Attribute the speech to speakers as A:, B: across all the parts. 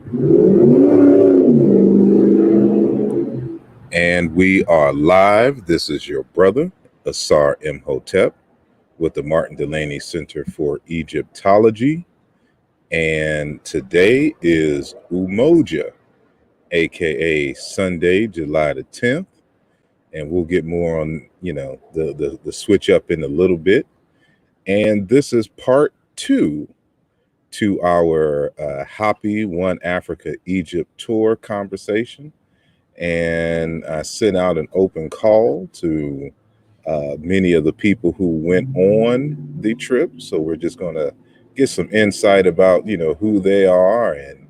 A: And we are live. This is your brother, asarimhotep, with the Martin Delaney Center for Egyptology. And today is Umoja, aka Sunday, July the 10th. And we'll get more on, the switch up in a little bit. And this is part 2 to our Hapi One Africa Egypt tour conversation. And I sent out an open call to many of the people who went on the trip. So we're just going to get some insight about, who they are and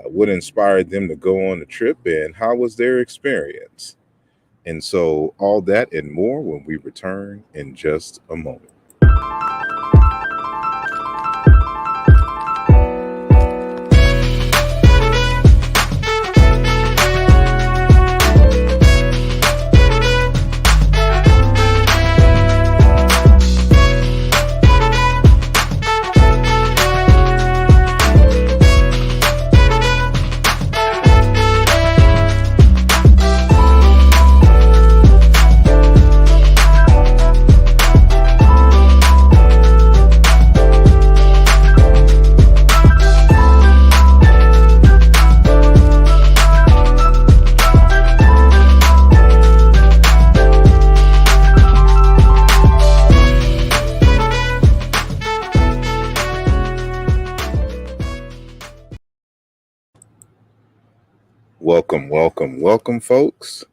A: what inspired them to go on the trip and how was their experience. And so all that and more when we return in just a moment. Welcome, folks.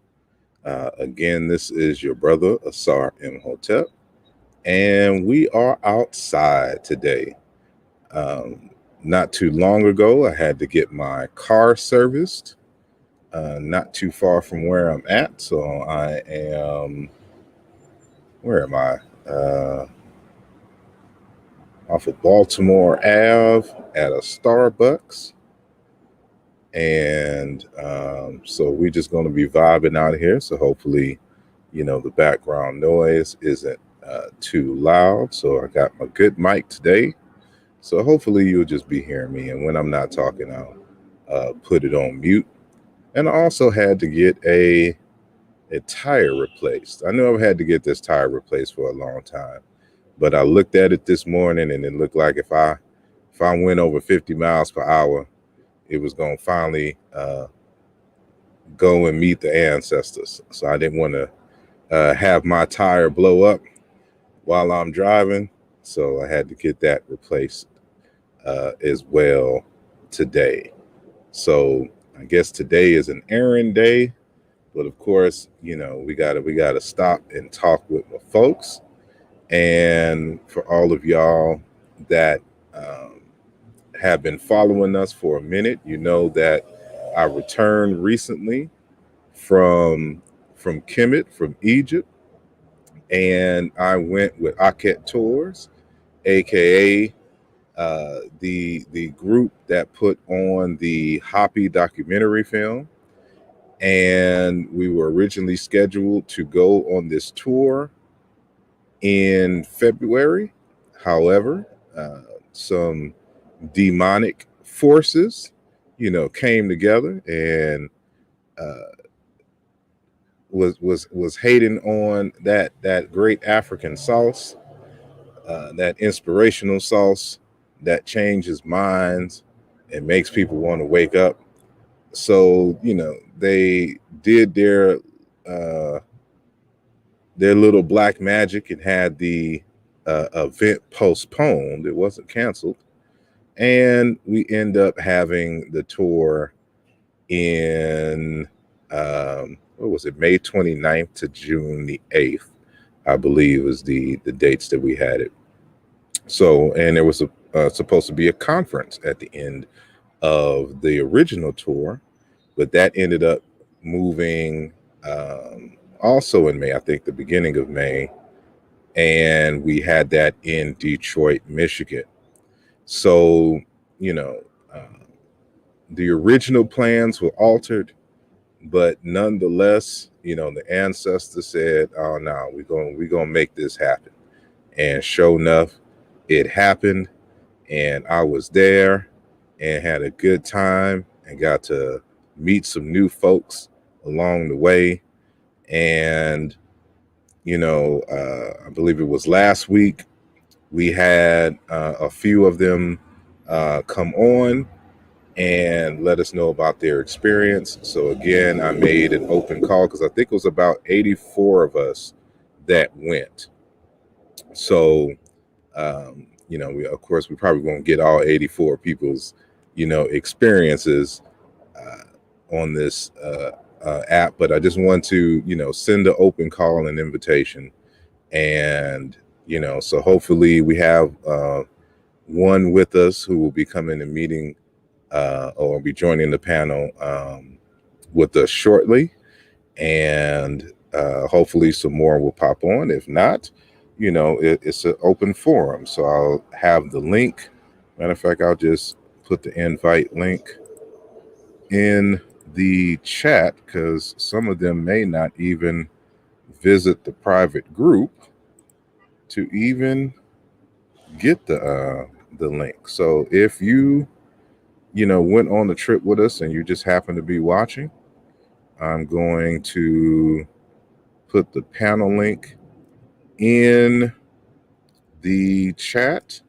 A: Again, this is your brother, asarimhotep, and we are outside today. Not too long ago, I had to get my car serviced, not too far from where I'm at. So I am, where am I? Off of Baltimore Ave at a Starbucks. And so we're just going to be vibing out here. So hopefully, the background noise isn't too loud. So I got my good mic today. So hopefully you'll just be hearing me. And when I'm not talking, I'll put it on mute. And I also had to get a tire replaced. I knew I had to get this tire replaced for a long time. But I looked at it this morning and it looked like if I went over 50 miles per hour, it was going to finally go and meet the ancestors. So I didn't want to have my tire blow up while I'm driving. So I had to get that replaced as well today. So I guess today is an errand day. But of course, we gotta stop and talk with my folks. And for all of y'all that have been following us for a minute, you know that I returned recently from Kemet, from Egypt, and I went with Aket Tours, aka the group that put on the Hapi documentary film. And we were originally scheduled to go on this tour in February. However, some demonic forces, came together and was hating on that great African sauce, that inspirational sauce that changes minds and makes people want to wake up. So they did their little black magic and had the event postponed. It wasn't canceled. And we end up having the tour in, what was it, May 29th to June the 8th, I believe was the dates that we had it. So, and there was supposed to be a conference at the end of the original tour, but that ended up moving also in May, I think the beginning of May, and we had that in Detroit, Michigan. So, the original plans were altered, but nonetheless, the ancestor said, "Oh no, we're gonna make this happen." And sure enough, it happened, and I was there, and had a good time and got to meet some new folks along the way. And, I believe it was last week, we had a few of them come on and let us know about their experience. So again, I made an open call because I think it was about 84 of us that went. So, of course, we probably won't get all 84 people's, experiences on this app, but I just want to, send an open call and invitation. And, so hopefully we have one with us who will be coming and meeting or be joining the panel with us shortly. And hopefully some more will pop on. If not, it's an open forum. So I'll have the link. Matter of fact, I'll just put the invite link in the chat because some of them may not even visit the private group to even get the link. So if you went on the trip with us and you just happen to be watching, I'm going to put the panel link in the chat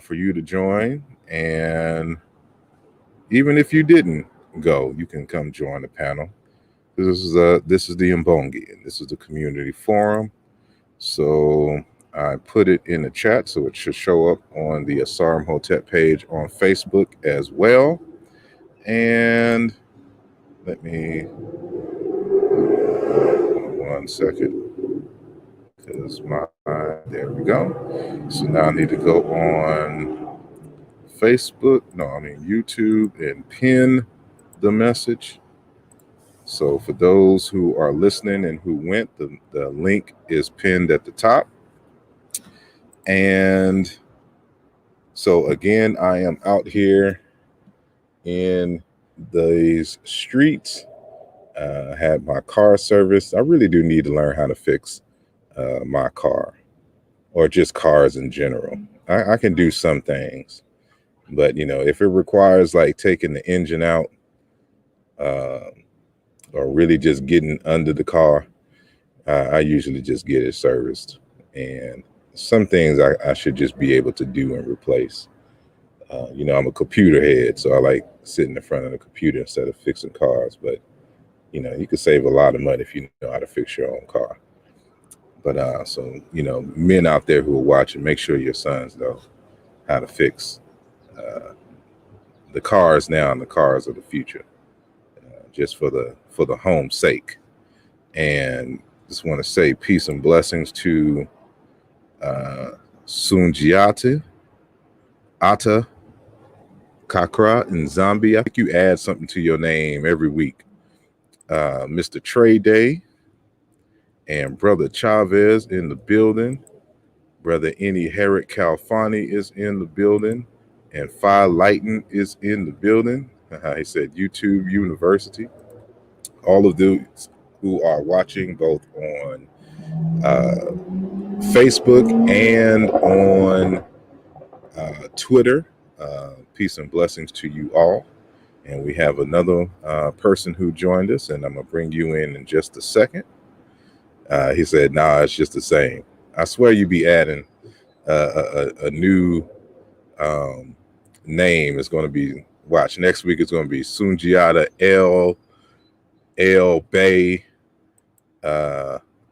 A: for you to join. And even if you didn't go, you can come join the panel. This is the Mbongi, and this is the community forum. So I put it in the chat, so it should show up on the asarimhotep page on Facebook as well. And let me one second, because there we go. So now I need to go on YouTube and pin the message. So for those who are listening and who went, the link is pinned at the top. And so again, I am out here in these streets. Had my car serviced. I really do need to learn how to fix my car, or just cars in general. I can do some things, but if it requires like taking the engine out, or really just getting under the car, I usually just get it serviced. And some things I should just be able to do and replace. I'm a computer head, so I like sitting in front of the computer instead of fixing cars. But you could save a lot of money if you know how to fix your own car. But so men out there who are watching, make sure your sons know how to fix the cars now and the cars of the future, just for the home's sake. And just want to say peace and blessings to Sunjiata, Ata, Kakra in Zambia. I think you add something to your name every week. Mr. Trey Day and Brother Chavez in the building. Brother Any Herrick Calfani is in the building. And Phi Lighton is in the building. He said YouTube University. All of those who are watching both on Facebook and on Twitter, peace and blessings to you all. And we have another person who joined us, and I'm going to bring you in just a second. He said, nah, it's just the same. I swear you be adding a new name. It's going to be, watch, next week it's going to be Sunjiata El Bay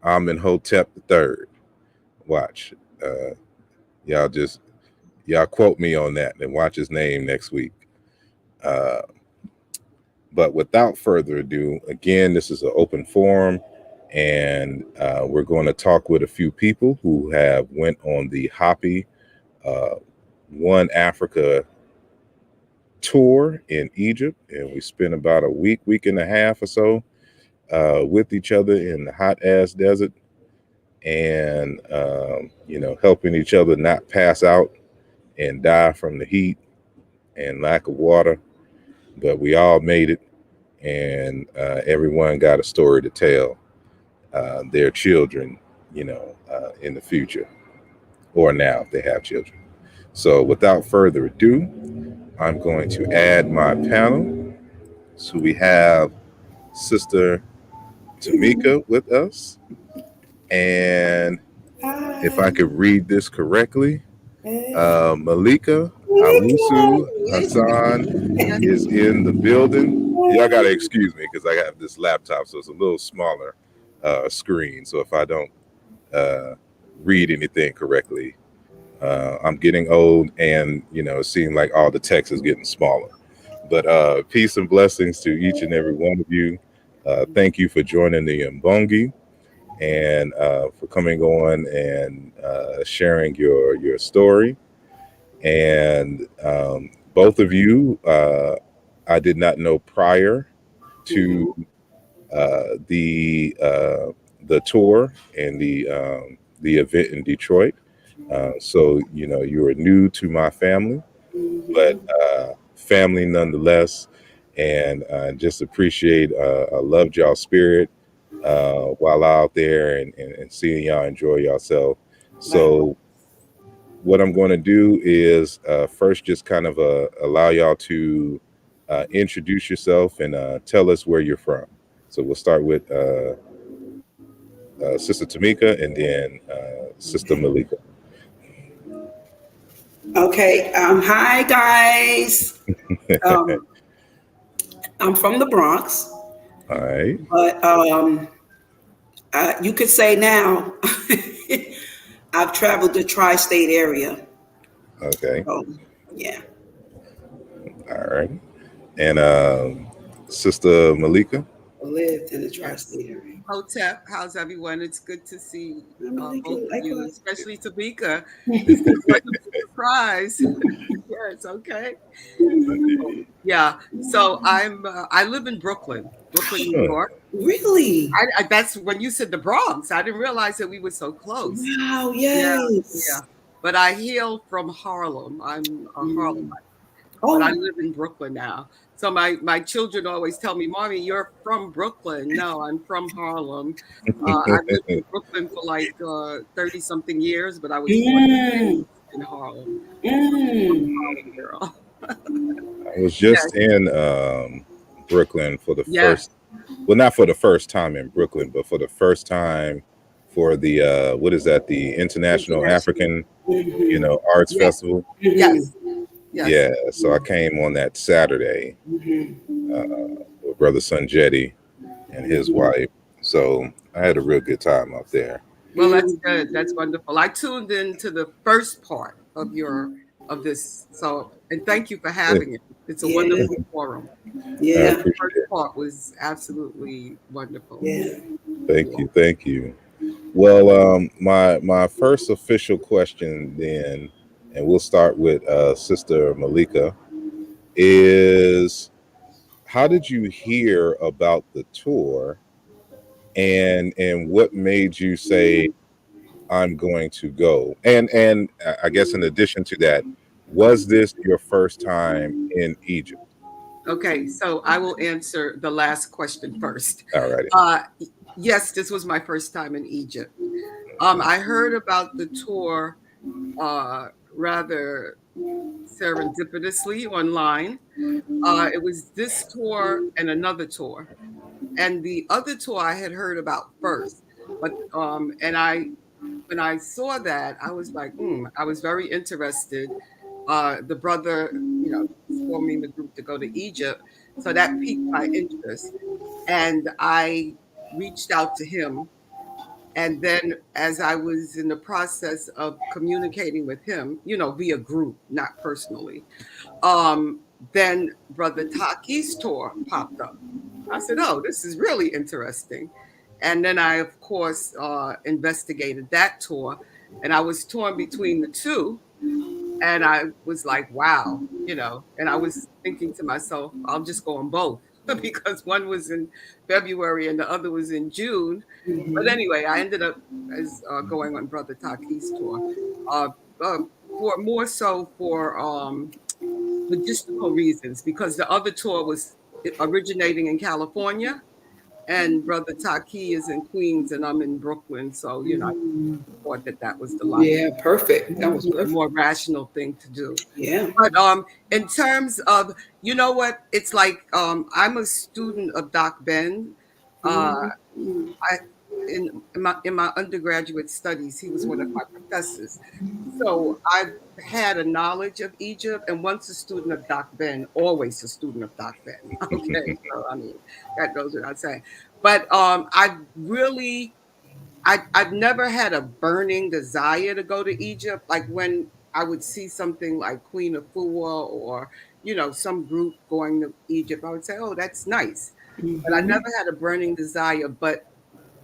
A: Amenhotep III. Watch. Y'all quote me on that and watch his name next week. But without further ado, again, this is an open forum, and we're going to talk with a few people who have went on the Hapi One Africa tour in Egypt, and we spent about a week and a half or so with each other in the hot ass desert, and helping each other not pass out and die from the heat and lack of water. But we all made it, and everyone got a story to tell their children, in the future, or now if they have children. So without further ado, I'm going to add my panel. So we have Sister Tamika with us. And if I could read this correctly, Malika Awusu Hassan is in the building. Y'all got to excuse me because I have this laptop, so it's a little smaller screen. So if I don't read anything correctly, I'm getting old, and it seems like all the text is getting smaller. But peace and blessings to each and every one of you. Thank you for joining the Mbongi and for coming on and sharing your story. And both of you, I did not know prior to the tour and the event in Detroit. So you are new to my family, but family nonetheless. And just appreciate, I loved y'all spirit while out there, and seeing y'all enjoy yourself. So what I'm going to do is first just kind of allow y'all to introduce yourself and tell us where you're from. So we'll start with Sister Tamika and then Sister Malika.
B: Okay. Hi, guys. Um, I'm from the Bronx,
A: All right.
B: but you could say now I've traveled the tri-state area.
A: Okay.
B: So, yeah.
A: All right. And Sister Malika.
B: Lived in the
C: Yes.
B: tri-state area.
C: Hotep, how's everyone? It's good to see both of you,
B: Likewise.
C: especially Tamika. This is a wonderful surprise. Yes, okay. Yeah. So I live in Brooklyn, New
A: Huh.
C: York.
B: Really?
C: That's when you said the Bronx. I didn't realize that we were so close.
B: Wow.
C: Yeah,
B: Yes.
C: yeah. But I hail from Harlem. I'm a Harlem,
B: Mm.
C: but I
B: Oh.
C: live in Brooklyn now. So my children always tell me, "Mommy, you're from Brooklyn." No, I'm from Harlem. I've lived in Brooklyn for like 30 something years, but I was born and
B: Mm.
C: raised in Harlem.
B: Mm.
C: Harlem girl.
A: I was
C: Yes,
A: just in Brooklyn for the
C: yes,
A: first, well, not for the first time in Brooklyn, but for the first time for the what is that? The International
C: international.
A: African,
B: Mm-hmm.
A: Arts
C: Yes,
A: Festival.
C: yes,
B: Mm-hmm.
C: yes.
A: Yeah, so I came on that Saturday uh,
B: Mm-hmm.
A: with Brother Sunjetti and his
B: Mm-hmm.
A: wife. So I had a real good time up there.
C: Well, that's good. That's wonderful. I tuned in to the first part of this. So, and thank you for
A: Yeah,
C: having it. It's a
B: Yeah.
C: wonderful forum.
A: I
B: Yeah.
C: Yeah, the
A: appreciate
C: first
A: it.
C: part was absolutely wonderful.
B: Yeah.
A: Thank you, thank you. Well, my first official question then, and we'll start with Sister Malika, is how did you hear about the tour, and what made you say I'm going to go? And I guess in addition to that, was this your first time in Egypt?
C: Okay, so I will answer the last question first.
A: All righty.
C: Uh, yes, this was my first time in Egypt. I heard about the tour uh, rather serendipitously online. It was this tour and another tour, and the other tour I had heard about first. But and I when I saw that, I was like, I was very interested. The brother, was forming the group to go to Egypt, so that piqued my interest, and I reached out to him. And then, as I was in the process of communicating with him, via group, not personally, um, then Brother Taki's tour popped up. I said, "Oh, this is really interesting." And then I, of course, investigated that tour, and I was torn between the two. And I was like, "Wow," And I was thinking to myself, "I'll just go on both." Because one was in February and the other was in June. But
B: Mm-hmm.
C: anyway, I ended up as going on Brother Taki's tour, uh, uh, for more so for logistical reasons, because the other tour was originating in California, and Brother Taki is in Queens, and I'm in Brooklyn. So, you know, I thought that was the
B: Yeah, perfect. That was perfect.
C: more rational thing to do.
B: Yeah.
C: But in terms of, you know what, it's like I'm a student of Doc Ben. I in my undergraduate studies, he was one of my professors. So I've had a knowledge of Egypt, and once a student of Doc Ben, always a student of Doc Ben. Okay, so I mean that goes without saying. But I've never had a burning desire to go to Egypt. Like when I would see something like Queen of Afua or some group going to Egypt, I would say, "Oh, that's nice." But I never had a burning desire. But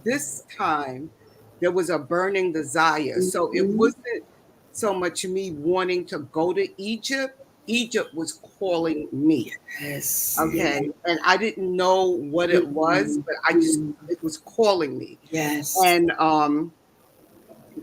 C: this time there was a burning desire. So it wasn't so much me wanting to go to Egypt. Egypt was calling me.
B: Yes.
C: Okay. And I didn't know what it was, but it was calling me.
B: Yes.
C: And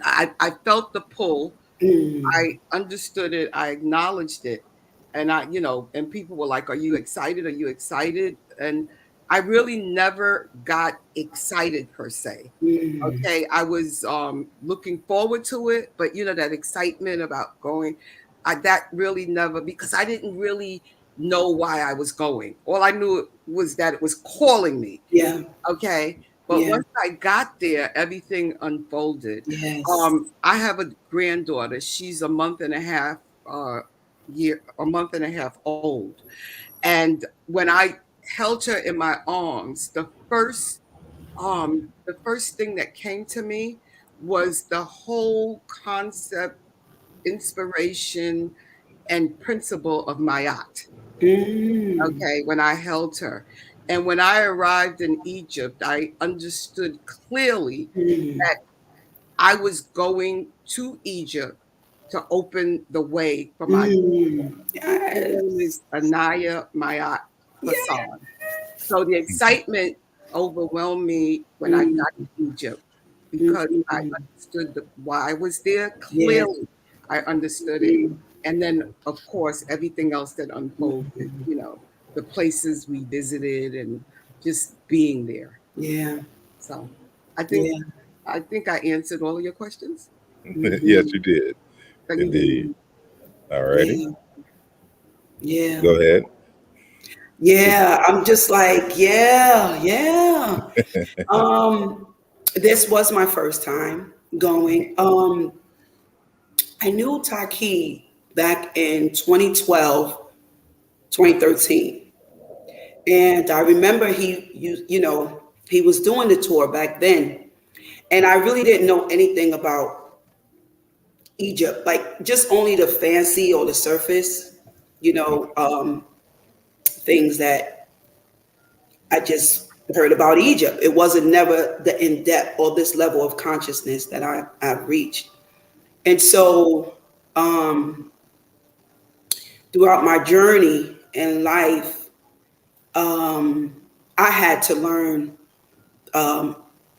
C: I felt the pull. I understood it. I acknowledged it. And and people were like, "Are you excited? Are you excited?" And I really never got excited per se. Okay. I was looking forward to it, but that excitement about going, that really never, because I didn't really know why I was going. All I knew was that it was calling me.
B: Yeah.
C: Okay. But once I got there, everything unfolded.
B: Yes.
C: I have a granddaughter. She's a month and a half old. And when I held her in my arms, the first thing that came to me was the whole concept, inspiration, and principle of Mayat. Okay, when I held her. And when I arrived in Egypt, I understood clearly that I was going to Egypt to open the way for my daughter. Her name is Anaya Mayat Hassan. So the excitement overwhelmed me when I got to Egypt because I understood why I was there. Clearly, I understood it. And then, of course, everything else that unfolded, the places we visited and just being there.
B: Yeah.
C: So I think I answered all of your questions.
A: Yes, you did. Indeed. All righty.
B: Yeah.
A: Go ahead.
B: Yeah. I'm just like, yeah. This was my first time going. I knew Taki back in 2012, 2013. And I remember he was doing the tour back then. And I really didn't know anything about Egypt, like just only the fancy or the surface, things that I just heard about Egypt. It wasn't never the in-depth or this level of consciousness that I've reached. And so throughout my journey in life, I had to learn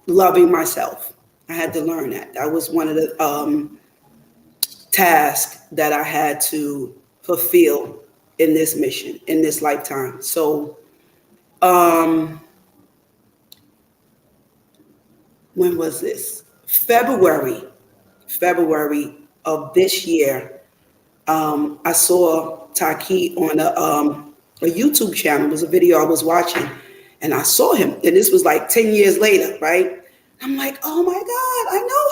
B: loving myself. I had to learn that. That was one of the tasks that I had to fulfill in this mission, in this lifetime. So, when was this? February of this year. I saw Taki on a YouTube channel. It was a video I was watching, and I saw him. And this was like 10 years later, right? I'm like, oh my God, I know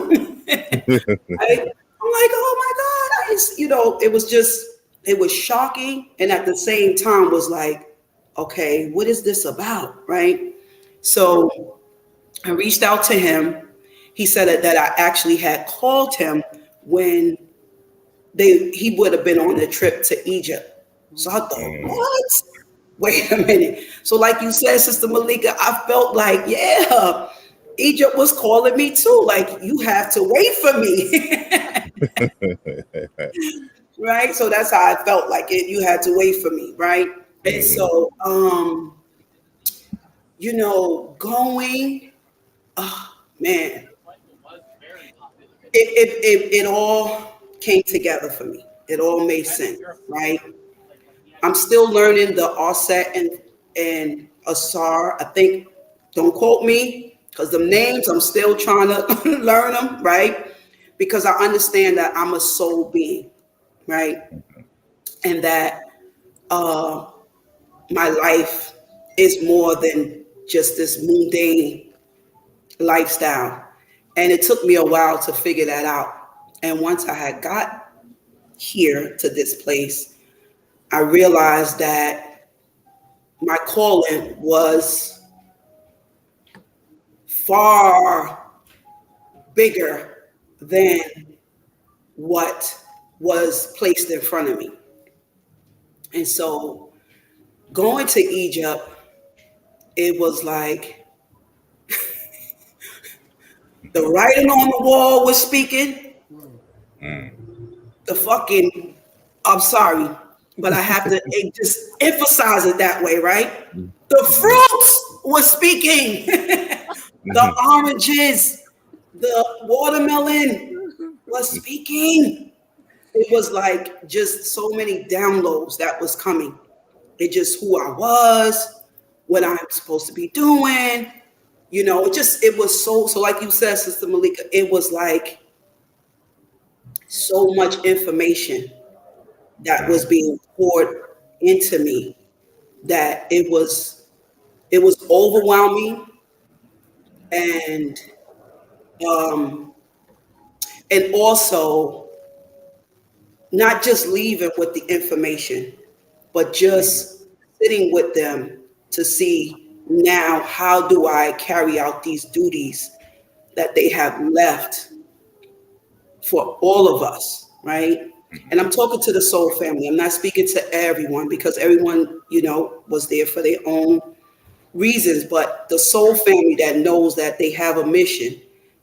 B: him. Right? I'm like, oh my God. It was shocking. And at the same time was like, okay, what is this about? Right. So I reached out to him. He said that I actually had called him when he would have been on the trip to Egypt. So I thought, what? Wait a minute. So like you said, Sister Malika, I felt like, yeah, Egypt was calling me too. Like, you have to wait for me. Right? So that's how I felt like it. You had to wait for me, right? And so, going, oh man, it all came together for me. It all made sense, right? I'm still learning the offset and Asar. I think Don't quote me, because the names, I'm still trying to learn them, right? Because I understand that I'm a soul being, right? And that my life is more than just this mundane lifestyle. And it took me a while to figure that out. And once I had got here to this place, I realized that my calling was far bigger than what was placed in front of me. And so going to Egypt, it was like the writing on the wall was speaking. The fucking, I'm sorry, but I have to just emphasize it that way, right? The fruits was speaking. The oranges, the watermelon was speaking. It was like just so many downloads that was coming. It just who I was, what I'm supposed to be doing. You know, it was so like you said, Sister Malika, it was like so much information that was being poured into me that it was overwhelming, and and also not just leaving with the information, but just sitting with them to see now how do I carry out these duties that they have left for all of us, right? And I'm talking to the soul family. I'm not speaking to everyone because everyone, you know, was there for their own reasons, but the soul family that knows that they have a mission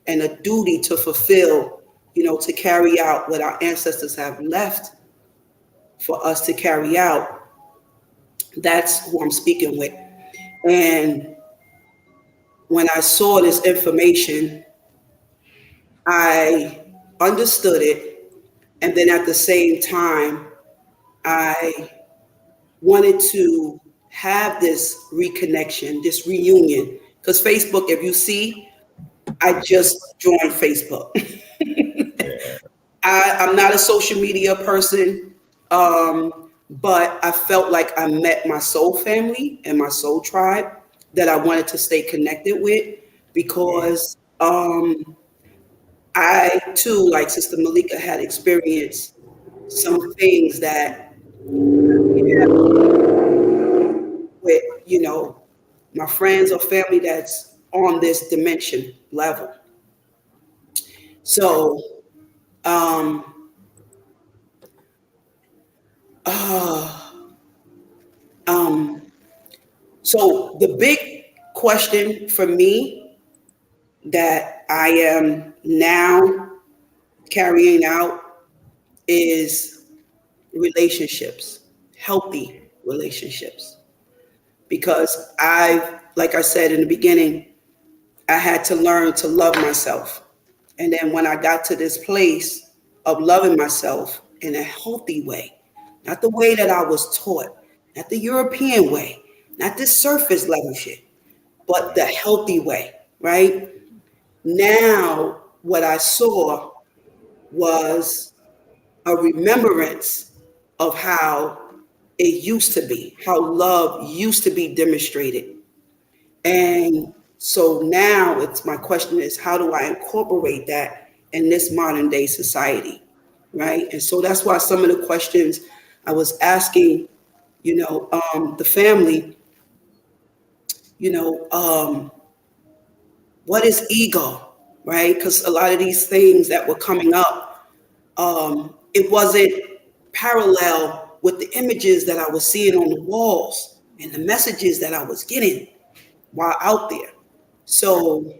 B: and a duty to fulfill, you know, to carry out what our ancestors have left for us to carry out. That's who I'm speaking with. And when I saw this information, I understood it. And then at the same time, I wanted to have this reconnection, this reunion. Because Facebook, if you see, I just joined Facebook. I'm not a social media person, but I felt like I met my soul family and my soul tribe that I wanted to stay connected with because I too, like Sister Malika, had experienced some things that with, you know, my friends or family that's on this dimension level. So, um, uh, um, so the big question for me that I am now carrying out is relationships, healthy relationships. Because like I said in the beginning, I had to learn to love myself. And then when I got to this place of loving myself in a healthy way, not the way that I was taught, not the European way, not this surface level shit, but the healthy way, right? Now, what I saw was a remembrance of how it used to be, how love used to be demonstrated. And so now my question is, how do I incorporate that in this modern day society? Right. And so that's why some of the questions I was asking, you know, the family, you know, what is ego? Right. Because a lot of these things that were coming up, it wasn't parallel with the images that I was seeing on the walls and the messages that I was getting while out there. So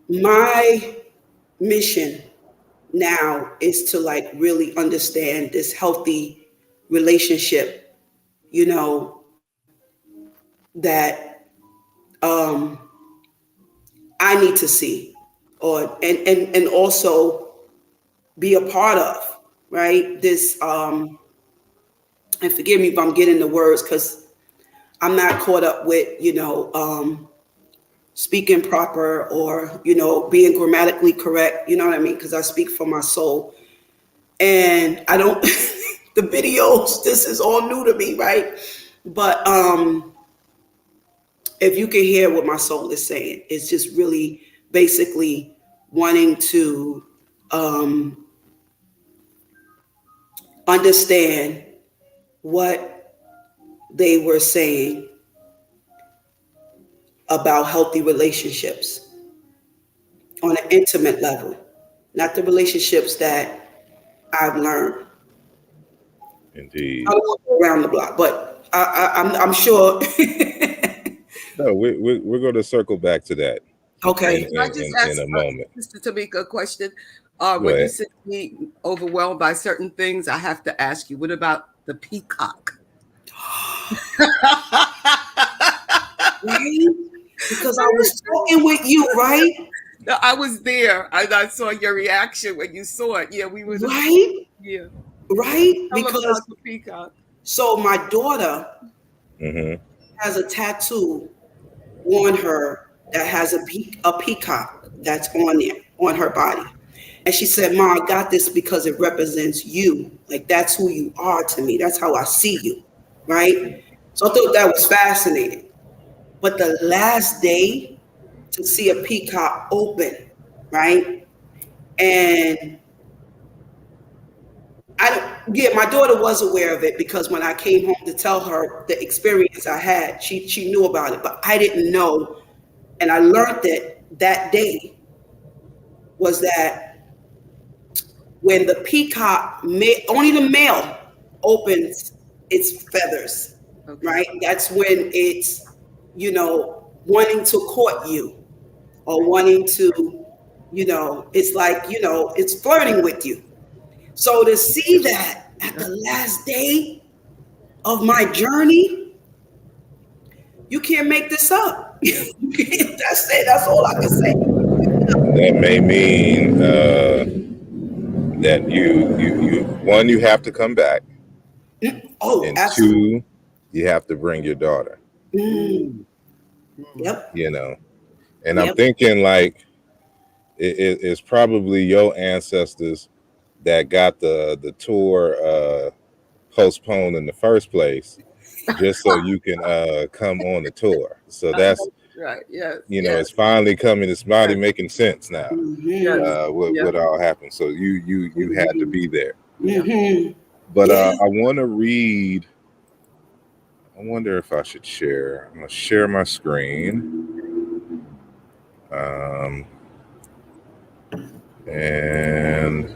B: my mission now is to like really understand this healthy relationship, you know, that I need to see or and also be a part of, right? This and forgive me if I'm getting the words because I'm not caught up with, speaking proper or, being grammatically correct. You know what I mean? Because I speak from my soul. And I don't, the videos, this is all new to me, right? But if you can hear what my soul is saying, it's just really basically wanting to understand what they were saying about healthy relationships on an intimate level, not the relationships that I've learned.
A: Indeed.
B: I don't want to go around the block, but I'm sure.
A: No, we're going to circle back to that
B: Okay.
C: Can I just ask
A: in a moment.
C: Mr. Tamika a question?
A: Go
C: When you
A: ahead.
C: said being overwhelmed by certain things, I have to ask you, what about the peacock?
B: Right? Because I was talking with you, right?
C: No, I was there. I saw your reaction when you saw it. Yeah, we were.
B: Right?
C: Yeah.
B: Right?
C: Tell them
B: Because
C: about the peacock.
B: so my daughter
A: Mm-hmm.
B: has a tattoo on her that has a peacock that's on there on her body. And she said, "Ma, I got this because it represents you. Like that's who you are to me. That's how I see you." Right? So I thought that was fascinating. But the last day to see a peacock open, right? And my daughter was aware of it because when I came home to tell her the experience I had, she knew about it, but I didn't know. And I learned that day was that when the peacock, only the male opens its feathers,
C: Okay.
B: right? That's when it's, wanting to court you or wanting to, it's like, it's flirting with you. So to see that at the last day of my journey, you can't make this up. That's it. That's all I can say.
A: That may mean that you have to come back,
B: Oh,
A: and
B: absolutely.
A: two, you have to bring your daughter.
B: Mm. Yep.
A: And I'm
B: Yep.
A: thinking like it's probably your ancestors that got the tour postponed in the first place, just so you can come on the tour. So that's
C: Right. Yes.
A: it's finally coming. It's finally making sense now.
C: Yes.
A: What all happened? So you had to be there.
B: Mm-hmm.
A: But
B: Yeah.
A: I want to read. I wonder if I should share. I'm gonna share my screen. And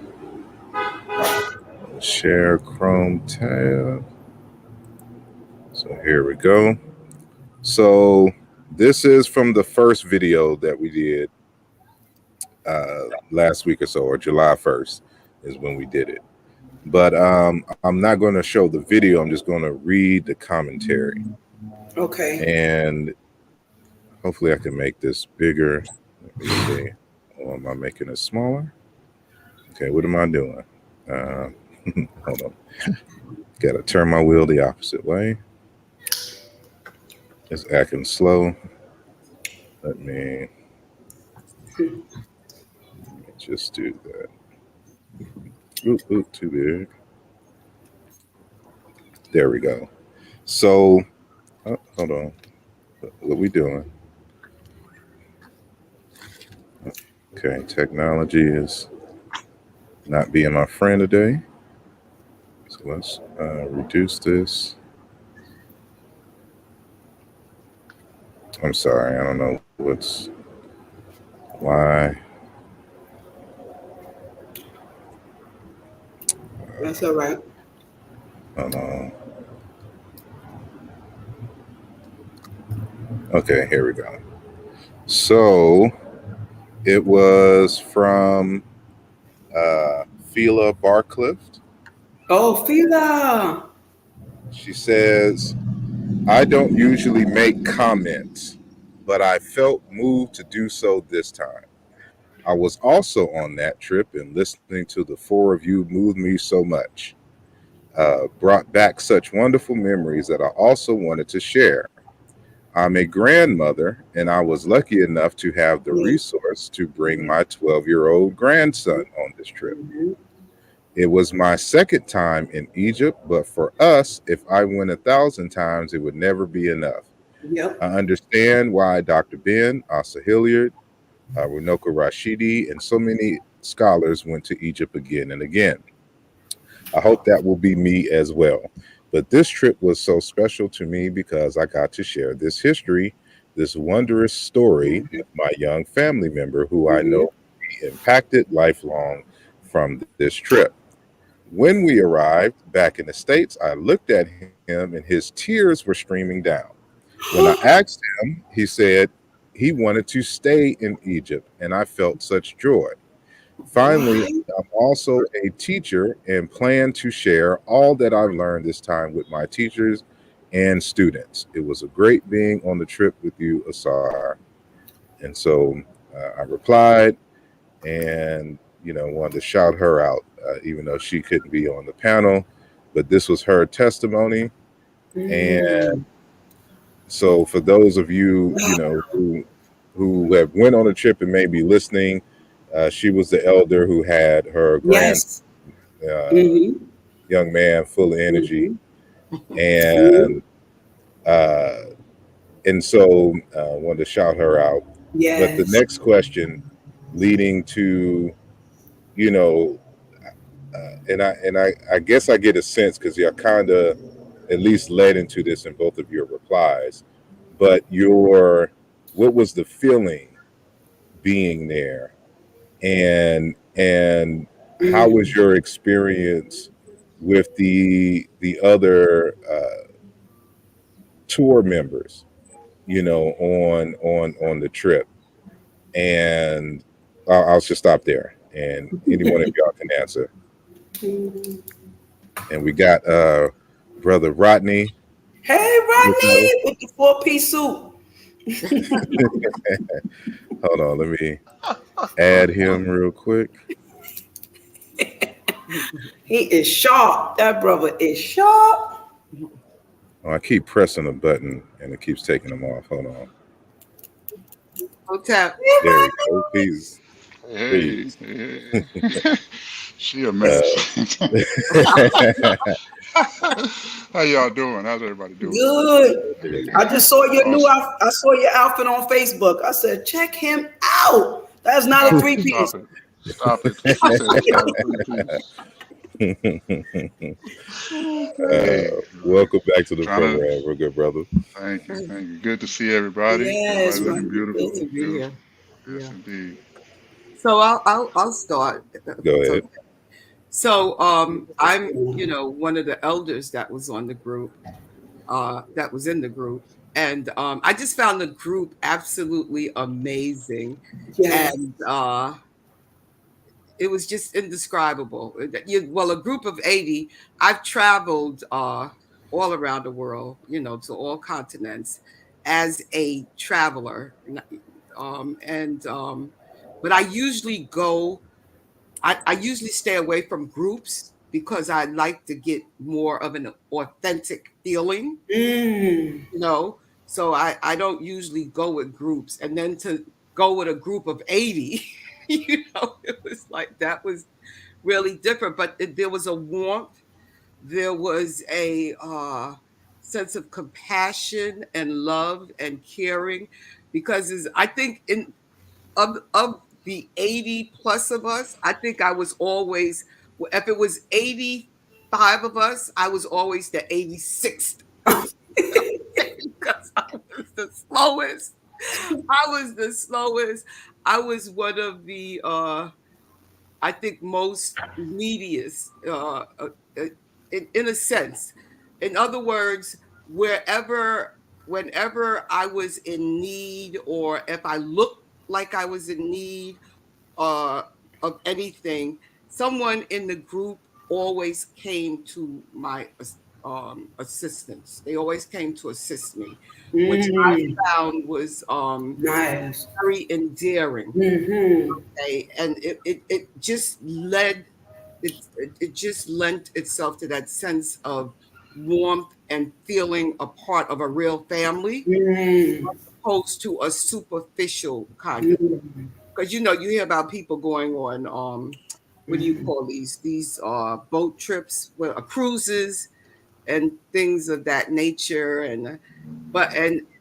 A: share Chrome tab. So here we go. So this is from the first video that we did last week or so, or July 1st is when we did it. But I'm not going to show the video. I'm just going to read the commentary.
B: Okay.
A: And hopefully I can make this bigger. Let me see. Or am I making it smaller? Okay, what am I doing? Hold on. Got to turn my wheel the opposite way. It's acting slow. Let me just do that. Oop, too big. There we go. So, hold on. What we doing? Okay, technology is not being my friend today. So let's reduce this. I'm sorry, I don't know why.
B: That's all right.
A: Hold on. Okay, here we go. So it was from Phila Barcliff.
B: Oh, Fila.
A: She says, I don't usually make comments, but I felt moved to do so this time. I was also on that trip, and listening to the four of you moved me so much. Brought back such wonderful memories that I also wanted to share. I'm a grandmother, and I was lucky enough to have the
B: Yeah.
A: resource to bring my 12-year-old grandson on this trip.
B: Mhm.
A: It was my second time in Egypt, but for us, if I went 1,000 times, it would never be enough.
B: Yep.
A: I understand why Dr. Ben, Asa Hilliard, Runoko Rashidi, and so many scholars went to Egypt again and again. I hope that will be me as well. But this trip was so special to me because I got to share this history, this wondrous story with my young family member who I know
B: Mhm.
A: will be impacted lifelong from this trip. When we arrived back in the States, I looked at him and his tears were streaming down. When I asked him, he said he wanted to stay in Egypt, and I felt such joy. Finally,
B: Right.
A: I'm also a teacher and plan to share all that I've learned this time with my teachers and students. It was a great being on the trip with you, Asar. And so I replied and, wanted to shout her out, even though she couldn't be on the panel. But this was her testimony. And
B: Mm.
A: so for those of you,
B: Wow.
A: who have went on a trip and may be listening, she was the elder who had her grand
B: Yes.
A: uh,
B: Mm-hmm.
A: young man full of energy,
B: Mm-hmm.
A: and
B: Mm-hmm.
A: uh, so wanted to shout her out. But the
B: Yes.
A: next question, leading to you know, and I guess I get a sense because you're kind of at least led into this in both of your replies. But what was the feeling being there, and how was
B: Mm.
A: your experience with the other tour members, on the trip? And I'll just stop there, and any one of y'all can answer. And we got brother Rodney
B: Hey,
A: with us.
B: Rodney, with the four-piece suit.
A: Hold on, let me add him real quick.
B: He is sharp. That brother is sharp.
A: Oh, I keep pressing a button and it keeps taking them off. Hold on.
C: Hotep.
B: Hey,
A: There we go. Please,
D: Hey,
A: please.
D: hey. She a
A: Uh,
D: mess. How y'all doing? How's everybody doing?
B: good. I just saw your new
D: Awesome.
B: I saw your outfit on Facebook. I said, check him out. That's not a
D: No,
B: three piece.
D: stop it. Stop it. She said it's not a three piece. Hey,
A: welcome back to the
D: trying to
A: program. We're good, brother.
D: thank you. Thank you. Good to see everybody. Everybody
B: Yes,
D: looking
B: Rodney.
C: Good
D: beautiful.
C: to be
D: Beautiful.
C: here.
D: Yes,
C: Yeah.
D: indeed.
C: So I'll start.
A: Go ahead.
C: So I'm one of the elders that was on the group, that was in the group, and I just found the group absolutely amazing,
B: Yes.
C: and it was just indescribable. Well, a group of 80. I've traveled all around the world, to all continents as a traveler, and but I usually stay away from groups because I like to get more of an authentic feeling,
B: Mm.
C: you know. So I don't usually go with groups. And then to go with a group of 80, it was like that was really different. But there was a warmth, there was a sense of compassion and love and caring, because I think of the 80 plus of us, I think I was always, if it was 85 of us, I was always the 86th. Because I was the slowest. I was the slowest. I was one of the I think most neediest, uh, in a sense. In other words, wherever, whenever I was in need, or if I looked like I was in need uh, of anything, someone in the group always came to my assistance. They always came to assist me, which
B: Mm.
C: I found was
B: Nice.
C: very endearing.
B: Mm-hmm.
C: Okay? And it just led, it just lent itself to that sense of warmth and feeling a part of a real family,
B: Mm.
C: as opposed to a superficial kind of thing. Because you hear about people going on what do you call these boat trips, cruises and things of that nature, and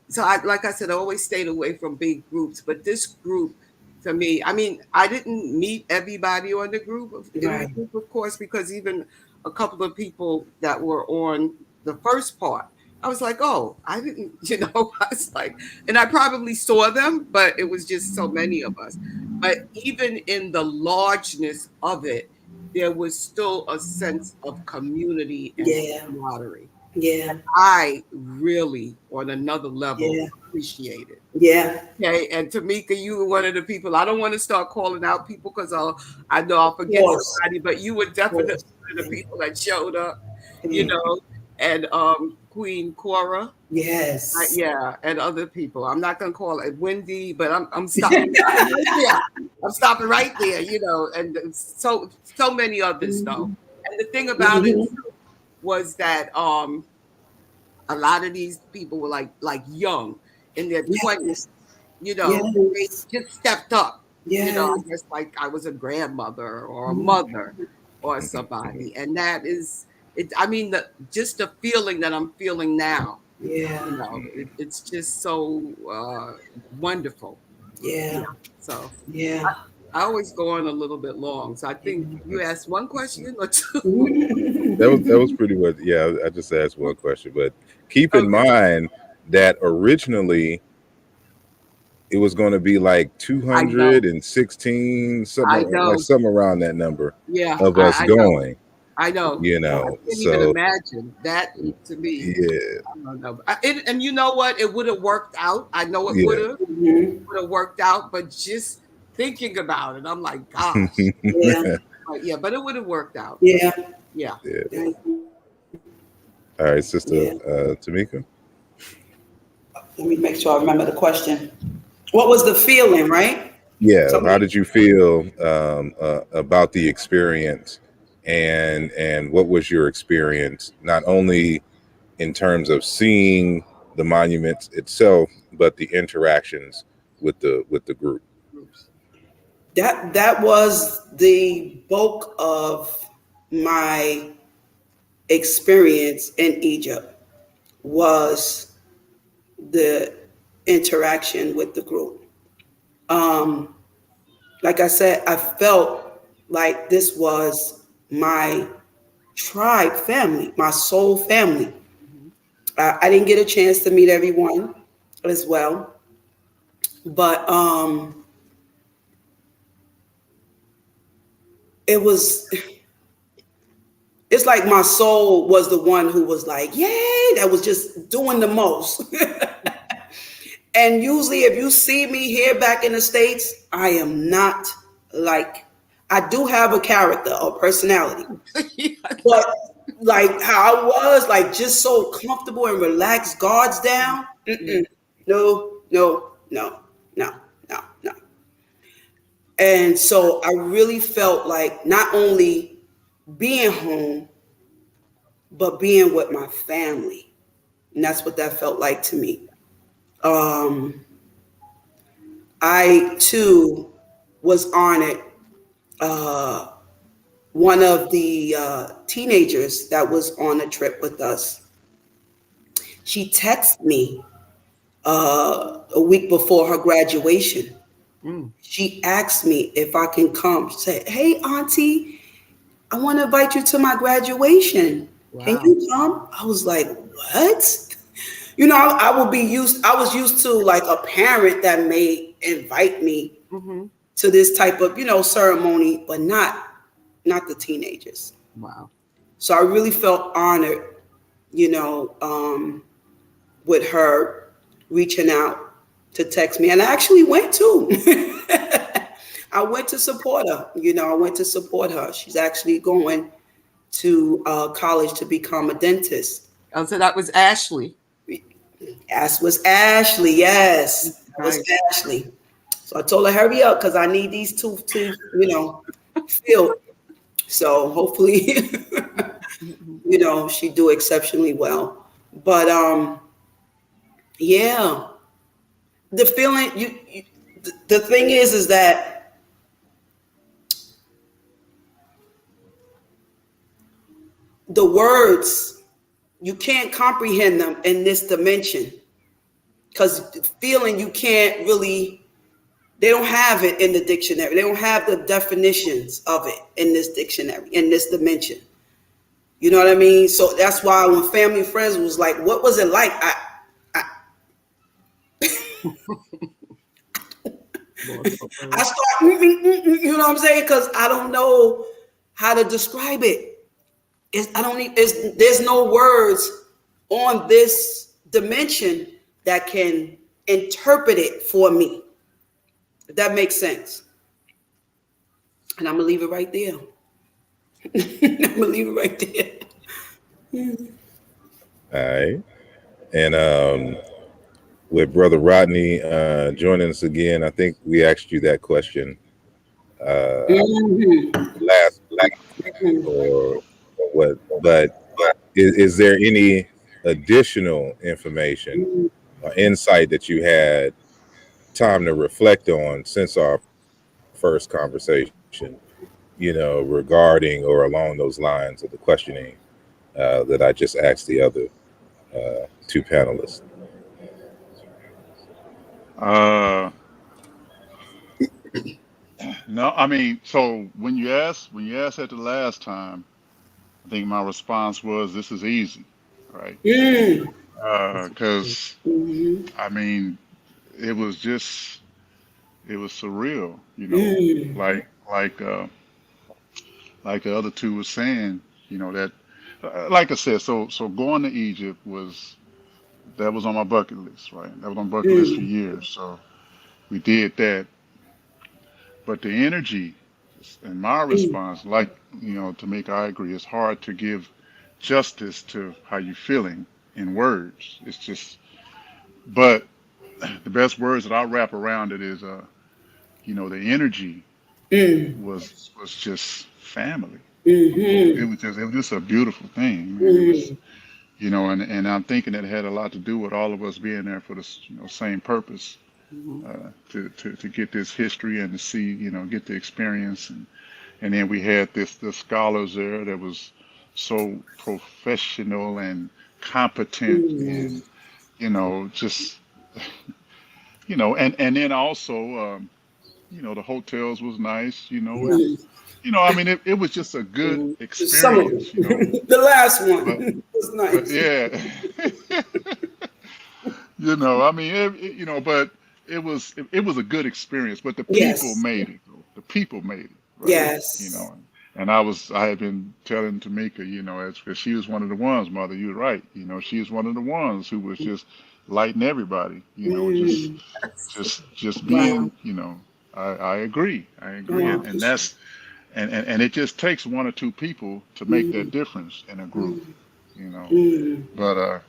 C: so like I said, I always stayed away from big groups, but this group, to me, I mean, I didn't meet everybody on the group,
B: Right.
C: of course, because even a couple of people that were on the first part, I was like, oh, I didn't, I was like, and I probably saw them, but it was just so many of us. But even in the largeness of it, there was still a sense of community and
B: Yeah.
C: camaraderie.
B: Yeah.
C: I really, on another level,
B: Yeah.
C: appreciate it.
B: Yeah.
C: Okay, and Tamika, you were one of the people. I don't want to start calling out people because I know I'll forget
B: Course.
C: somebody, but you were definitely
B: Course.
C: one of the people that showed up,
B: Mm.
C: and Queen Cora,
B: Yes.
C: yeah, and other people. I'm not gonna call it Wendy, but I'm stopping. Yeah, I'm stopping right there, and so many others though. And the thing about it was that a lot of these people were like young in their 20s, they
B: Yes.
C: just stepped up.
B: Yes.
C: I guess like I was a grandmother or a mother or somebody. And that is it. I mean, just the feeling that I'm feeling now,
B: Yeah.
C: it's just so wonderful.
B: Yeah.
C: So
B: Yeah.
C: I always go on a little bit long. So I think you asked one question or two.
A: That was pretty much, yeah. I just asked one question, but keep in mind that originally it was going to be like 216,
C: I
A: something
C: know.
A: like something around that number
C: Yeah,
A: of us
C: I know.
A: going.
C: I know. I can't even
A: So
C: imagine that to me.
A: yeah,
C: I don't know. And you know what? It would have worked out. I know it would
A: yeah.
C: have worked out, but just thinking about it, I'm like, gosh.
B: Yeah.
C: Yeah, but it would have worked out.
B: Yeah.
C: Yeah.
A: Yeah. All right, Sister Tamika.
B: Let me make sure I remember the question. What was the feeling, right?
A: Yeah,
B: Something
A: how
B: like-
A: did you feel about the experience, and what was your experience, not only in terms of seeing the monument itself, but the interactions with the group?
B: that was the bulk of my experience in Egypt, was the interaction with the group. Like I said, I felt like this was my tribe family, my soul family. I didn't get a chance to meet everyone as well, but it was. It's like my soul was the one who was like, yay, that was just doing the most. And usually, if you see me here back in the States, I am not like, I do have a character or personality, but like how I was, like just so comfortable and relaxed, guards down. No, no, no, no, no, no. And so I really felt like not only being home, but being with my family. And that's what that felt like to me. I too was honored. One of the teenagers that was on a trip with us, she texted me a week before her graduation. She asked me if I can come. She said, hey, Auntie, I want to invite you to my graduation.
C: Wow.
B: Can you come? I was like, what? I was used to like a parent that may invite me to this type of, ceremony, but not the teenagers.
C: Wow.
B: So I really felt honored, with her reaching out to text me. And I actually went too. I went to support her. I went to support her. She's actually going to college to become a dentist.
C: Oh, so that was Ashley.
B: As was Ashley, yes. That was Ashley. So I told her, hurry up, because I need these two to, filled. So hopefully you know, she do exceptionally well. But yeah, the feeling the thing is that the words, you can't comprehend them in this dimension, because feeling, you can't really, they don't have it in the dictionary. They don't have the definitions of it in this dictionary, in this dimension. You know what I mean? So that's why when family and friends was like, what was it like? I start, you know what I'm saying? Because I don't know how to describe it. There's no words on this dimension that can interpret it for me. If that makes sense. And I'm gonna leave it right there. I'm gonna leave it right there.
A: All right. And with Brother Rodney joining us again, I think we asked you that question last or what, but is there any additional information or insight that you had time to reflect on since our first conversation, you know, regarding or along those lines of the questioning that I just asked the other two panelists?
D: No, I mean, so when you asked that the last time, I think my response was, "This is easy," right? Because I mean, it was surreal, you know, like the other two were saying, you know, that, like I said, so going to Egypt that was on my bucket list, right? That was on my bucket list for years. So we did that, but the energy and my response, like, you know, I agree, it's hard to give justice to how you're feeling in words. It's just, but the best words that I wrap around it is, you know, the energy was just family. It was just a beautiful thing. Man. It was, you know, and I'm thinking that had a lot to do with all of us being there for the, you know, same purpose, to get this history and to see, you know, get the experience, and then we had the scholars there that was so professional and competent, and, you know, just, you know, and then also, you know, the hotels was nice, you know, and, you know, I mean, it was just a good
B: Some of
D: experience, you know.
B: them. The last
D: But
B: one was nice.
D: yeah, you know, I mean, you know, but it was a good experience. But the people
B: Yes.
D: made it, though. The people made it, right? You
B: Yes.
D: know, and I had been telling Tamika, you know, because she was one of the ones, Mother, you're right. You know, she was one of the ones who was just lighting everybody, you know, just
B: Wow.
D: being, you know, I agree,
B: Oh,
D: and that's and it just takes one or two people to make that difference in a group, you know. But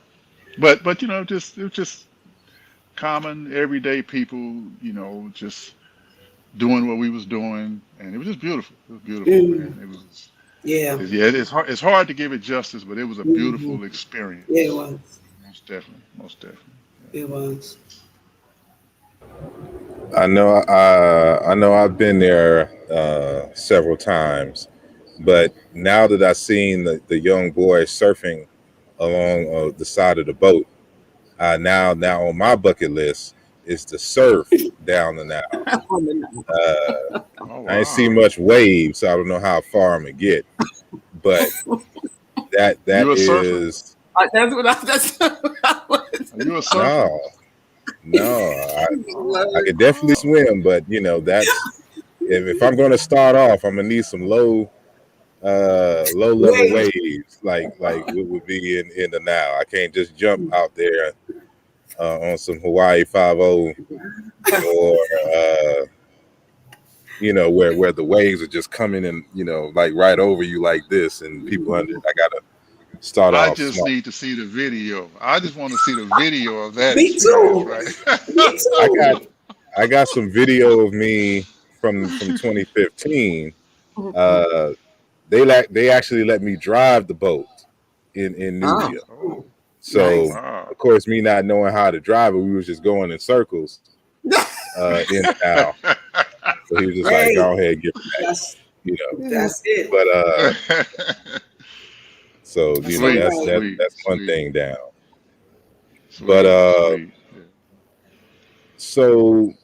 D: but you know, it was just common everyday people, you know, just doing what we was doing, and it was just beautiful. It was beautiful, man.
B: yeah.
D: Yeah, it's hard to give it justice, but it was a beautiful
B: Yeah, it
D: experience.
B: was.
D: Most definitely.
B: It was.
A: I know I've been there several times, but now that I've seen the young boy surfing along the side of the boat, now on my bucket list is to surf down the Nile.
D: Oh
A: I ain't see
D: wow,
A: much waves, so I don't know how far I'm gonna get, but that
D: you a surfer?
A: is
C: That's what I was.
D: Are you a surfer?
A: no, no.
D: Oh,
A: I could definitely
D: oh,
A: swim, but you know that's if I'm going to start off, I'm gonna need some low level
B: Wait.
A: waves like we would be in the Nile. I can't just jump out there on some Hawaii 5-0 or you know where the waves are just coming and you know like right over you like this and people under. I gotta start
D: I
A: off
D: just
A: small.
D: need to see the video. I just want to see the video of that
B: Me
D: experience,
B: too.
D: right?
B: Me
A: I
B: too.
A: got I got some video of me from 2015. Uh, they actually let me drive the boat. in
C: Oh,
A: Nubia.
D: Oh,
A: So
C: nice.
D: wow.
A: of course, me not knowing how to drive it, we was just going in circles in and out. So he was just like,
B: Hey,
A: "Go ahead, and get back,"
B: that's
A: you know.
B: that's it.
A: But so
B: That's all
D: Sweet,
B: right.
A: that's one
D: sweet,
A: thing down. But
D: sweet, sweet. Yeah.
A: so,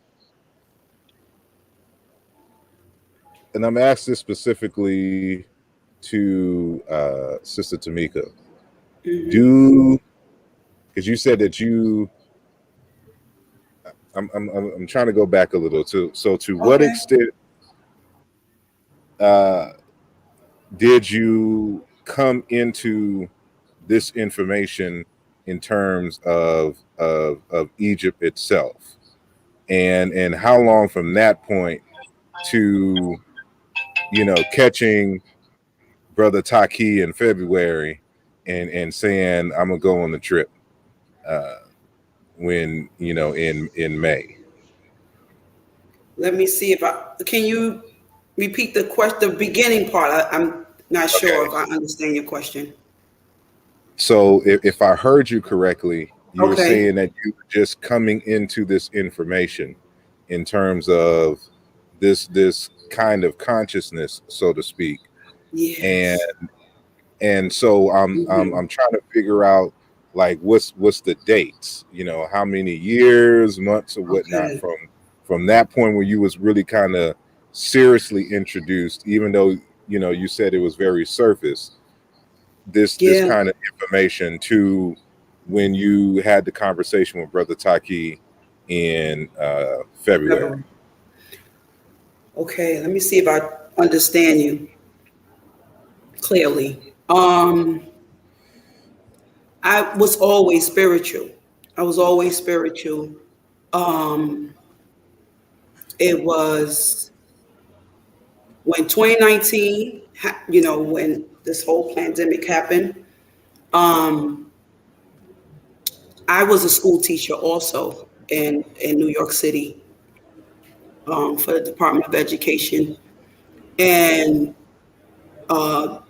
A: and I'm asked this specifically to Sister Tamika.
B: Mhm.
A: Because you said that you, I'm trying to go back a little. To what
B: Okay.
A: extent uh, did you come into this information in terms of Egypt itself, and how long from that point to catching Brother Taki in February and saying I'm gonna go on the trip uh, when in May.
B: Let me see if I can you repeat the question, the beginning part. I'm not sure
A: Okay,
B: if I understand your question.
A: so if I heard you correctly, you were
B: Okay.
A: saying that you were just coming into this information in terms of this kind of consciousness, so to speak, and
B: Yes.
A: so
B: Hmm.
A: I'm trying to figure out like what's the dates, how many years, months, or whatnot
B: Okay.
A: from that point where you was really kind of seriously introduced, even though you said it was very surface, this
B: Yeah.
A: kind of information, to when you had the conversation with Brother Taki in February.
B: February. Okay. Let me see if I understand you clearly. I was always spiritual. I was always spiritual. Um, it was when 2019, when this whole pandemic happened. Um, I was a school teacher also in New York City, for the Department of Education, and uh,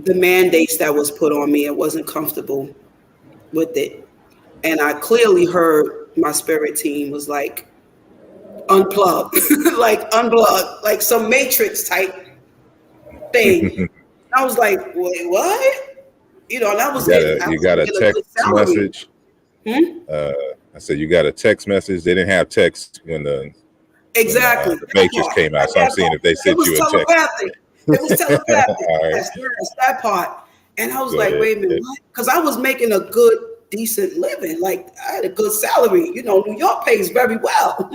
B: the mandates that was put on me, I wasn't comfortable with it, and I clearly heard my spirit team was like, unplug, like unplug, like some matrix type thing. I was like, wait, what? And that
A: You
B: was
A: got
B: it.
A: a
B: I
A: you
B: was
A: got a
B: making a good
A: text
B: salary.
A: message.
B: Hmm?
A: Uh, I said you got a text message. They didn't have text when
B: Exactly.
A: the
B: That
A: Matrix
B: part.
A: came out. So I'm
B: That
A: seeing
B: part.
A: if they
B: It
A: sent
B: was
A: you a text.
B: telepathic. It was telepathic.
A: All right,
B: Yes, that part. And I was
A: go
B: like,
A: ahead.
B: wait a minute, what? Because I was making a good, decent living. Like I had a good salary. New York pays very well.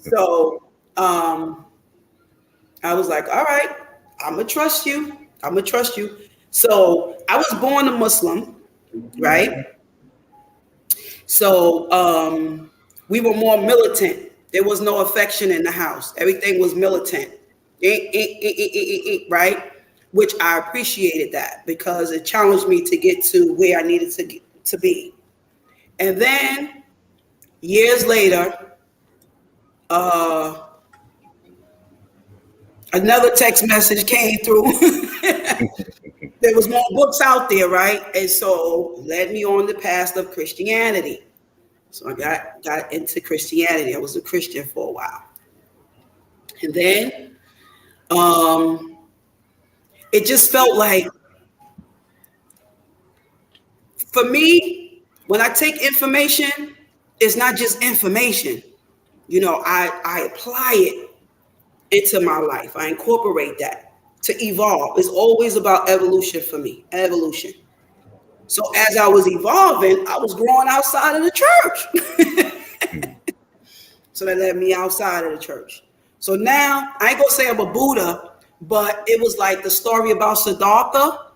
B: So I was like, all right, I'm gonna trust you. I'm gonna trust you. So I was born a Muslim, right? So we were more militant. There was no affection in the house. Everything was militant, right? Which I appreciated that because it challenged me to get to where I needed to be. And then years later, uh, another text message came through. There was more books out there, right? And so led me on the path of Christianity. So I got into Christianity. I was a Christian for a while. And then it just felt like, for me, when I take information, it's not just information. I apply it into my life. I incorporate that to evolve. It's always about evolution for me, evolution. So as I was evolving, I was growing outside of the church. So that led me outside of the church. So now I ain't gonna say I'm a Buddha, but it was like the story about Siddhartha,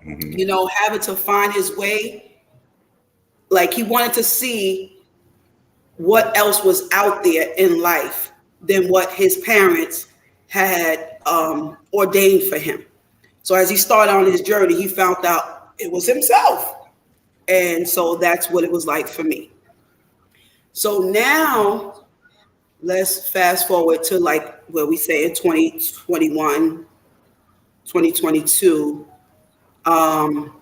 A: Hmm.
B: having to find his way. Like he wanted to see what else was out there in life than what his parents had ordained for him. So as he started on his journey, he found out it was himself. And so that's what it was like for me. So now let's fast forward to like where we say in 2021, 2022. Um,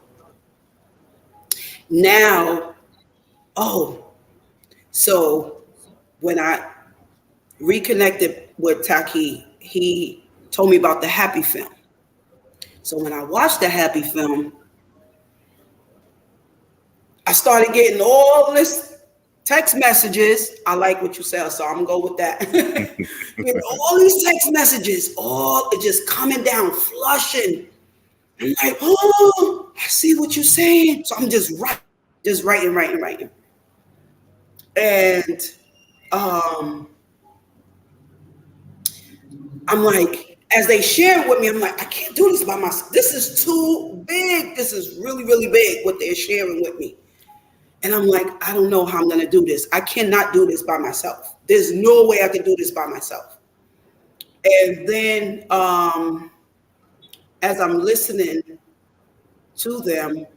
B: now, oh, so when I reconnected with Taki, he told me about the Happy film. So when I watched the Happy film, I started getting all this text messages. I like what you said, so I'm gonna go with that. Getting all these text messages, all just coming down, flushing. I'm like, oh, I see what you're saying. So I'm just writing. And I'm like, as they shared with me, I'm like, I can't do this by myself. This is too big. This is really, really big what they're sharing with me. And I'm like, I don't know how I'm going to do this. I cannot do this by myself. There's no way I can do this by myself. And then as I'm listening to them,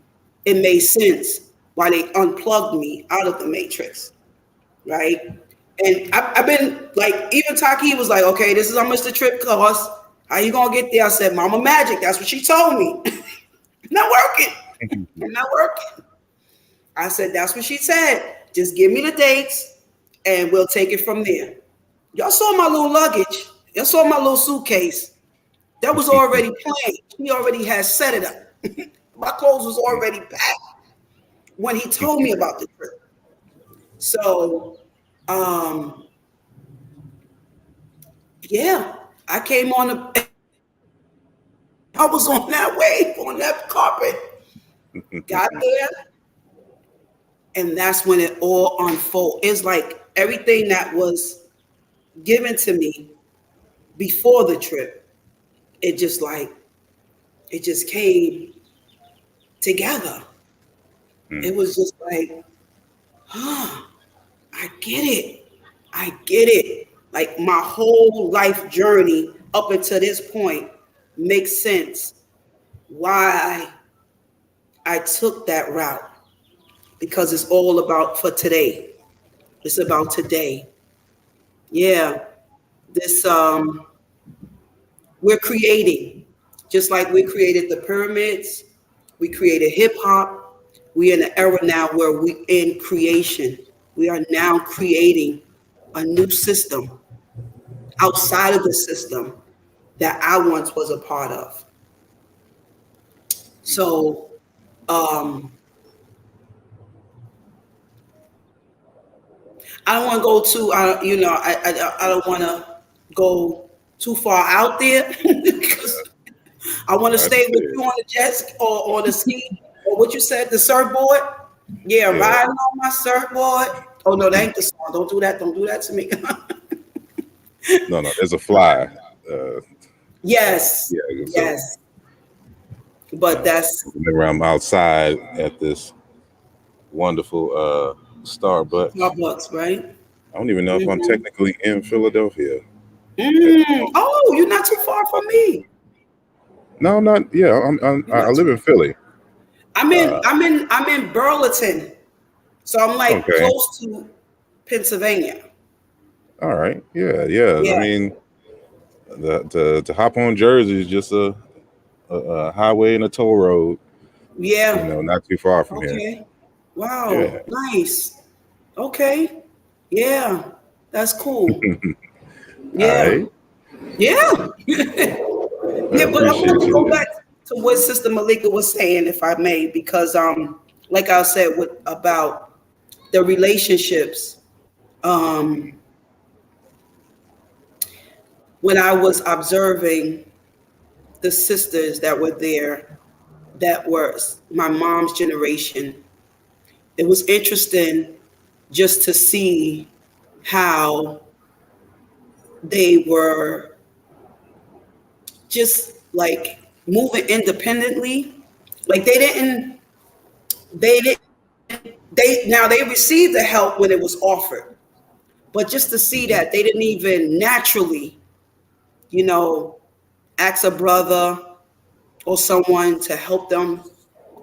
B: it made sense why they unplugged me out of the matrix, right? And I've been like, even Taki was like, okay, this is how much the trip costs. How you gonna get there? I said, Mama Magic, that's what she told me. Not working. Not working. I said, that's what she said. Just give me the dates and we'll take it from there. Y'all saw my little luggage. Y'all saw my little suitcase. That was already planned. He already had set it up. My clothes was already packed when he told me about the trip. So, yeah, I came on I was on that wave, on that carpet. Got there. And that's when it all unfolded. It's like everything that was given to me before the trip, it just came together. It was just like, I get it. I get it. Like my whole life journey up until this point makes sense why I took that route. Because it's all about for today. It's about today. Yeah. This we're creating, just like we created the pyramids, we created hip hop. We're in an era now where we in creation. We are now creating a new system outside of the system that I once was a part of. So I don't want to go too, I don't want to go too far out there because I want to stay with you on the jet or the ski or what you said, the surfboard. Yeah, riding on my surfboard. Oh no, that ain't the song. Don't do that. Don't do that to me.
A: No, there's a fly.
B: Yes,
A: Yeah,
B: yes. But that's.
A: Remember, I'm outside at this wonderful
B: Starbucks, right?
A: I don't even know if I'm technically in Philadelphia.
B: Oh, you're not too far from me.
A: No, not. Yeah, I live in Philly.
B: I'm in Burlington, so I'm like close to Pennsylvania.
A: All right. Yeah. I mean, to hop on Jersey is just a highway and a toll road.
B: Yeah.
A: Not too far from here.
B: Wow. Yeah. Nice. Okay. Yeah. That's cool. Yeah.
A: Right.
B: Yeah. Yeah, but I want to go back to what Sister Malika was saying, if I may, because like I said, about the relationships. When I was observing the sisters that were there, that were my mom's generation, it was interesting just to see how they were just like moving independently. Like they received the help when it was offered, but just to see that they didn't even naturally, ask a brother or someone to help them,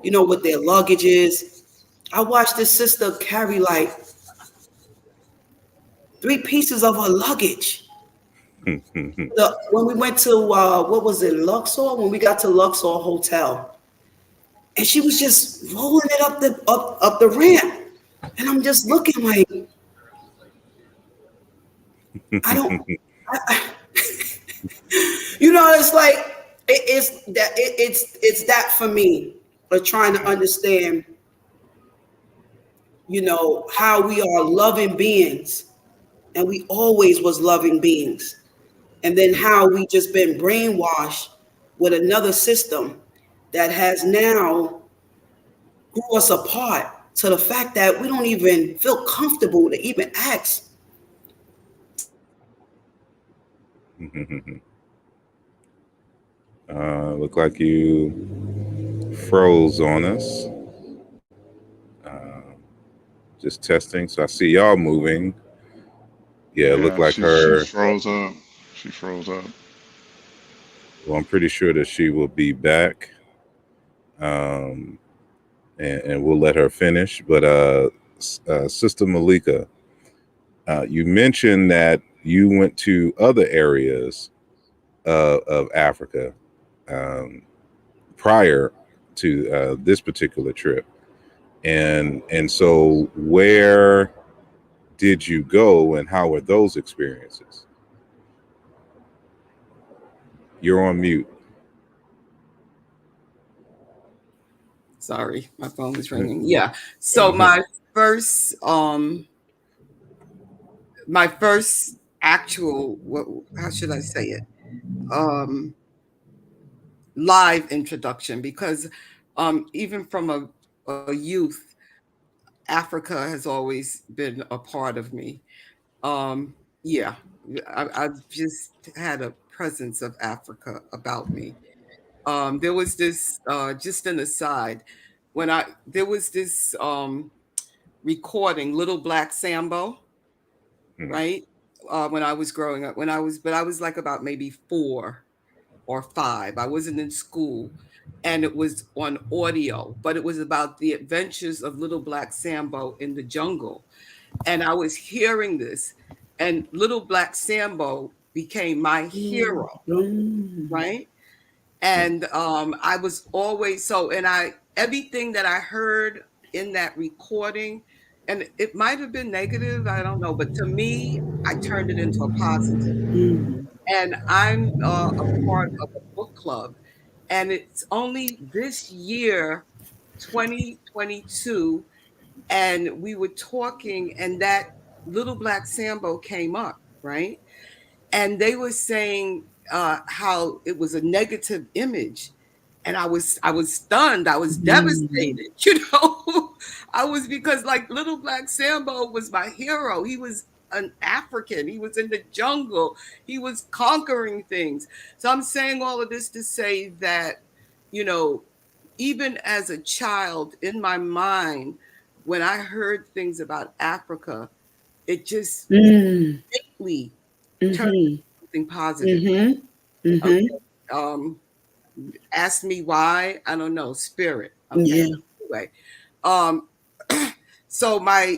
B: with their luggages. I watched this sister carry like 3 pieces of her luggage. When we went to, what was it, Luxor? When we got to Luxor Hotel, and she was just rolling it up the ramp, and I'm just looking like, I don't, I, it's like it's that for me, of trying to understand, how we are loving beings, and we always was loving beings, and then how we just been brainwashed with another system that has now grew us apart to the fact that we don't even feel comfortable to even ask.
A: Look like you froze on us. Just testing. So I see y'all moving. Yeah, it looked
D: Yeah,
A: like
D: she
A: her.
D: froze up. She froze up.
A: Well, I'm pretty sure that she will be back. Um, and we'll let her finish. But Sister Malika, you mentioned that you went to other areas of Africa prior to this particular trip, and so where did you go, and how were those experiences? You're on mute.
C: Sorry, my phone was ringing. Yeah. So first my first actual, how should I say it? Live introduction, because even from a youth, Africa has always been a part of me. Yeah, I've just had a presence of Africa about me. There was this, just an aside, there was this recording, Little Black Sambo, right? When I was growing up, but I was like about maybe 4 or 5. I wasn't in school, and it was on audio, but it was about the adventures of Little Black Sambo in the jungle. And I was hearing this, and Little Black Sambo became my hero, right? And I was always and everything that I heard in that recording, and it might have been negative, I don't know, but to me, I turned it into a positive. And I'm a part of a book club, and it's only this year, 2022, and we were talking, and that Little Black Sambo came up, right? And they were saying how it was a negative image, and I was stunned. I was devastated. I was, because like Little Black Sambo was my hero. He was an African. He was in the jungle. He was conquering things. So I'm saying all of this to say that, even as a child, in my mind, when I heard things about Africa, it just quickly turned into something positive. Okay. Ask me why. I don't know. Spirit. Okay.
B: Yeah.
C: Anyway, so my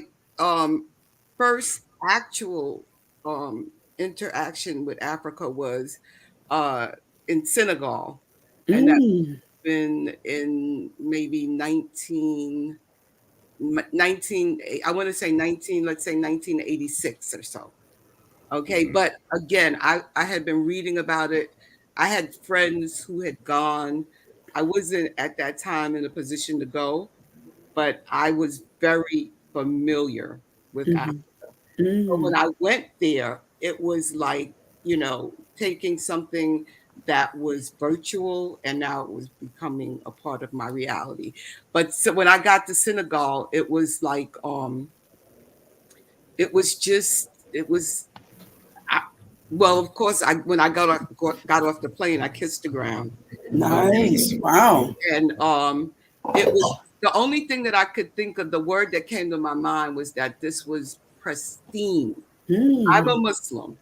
C: first actual interaction with Africa was in Senegal, and that's been in maybe 19, I want to say 19, let's say 1986 or so. Okay. But again, I had been reading about it. I had friends who had gone. I wasn't at that time in a position to go, but I was very familiar with Africa. So when I went there, it was like, taking something that was virtual, and now it was becoming a part of my reality. But so when I got to Senegal, it was like, it was, well, of course, when I got off the plane, I kissed the ground.
B: Nice. Wow.
C: And it was the only thing that I could think of. The word that came to my mind was that this was pristine. I'm a Muslim.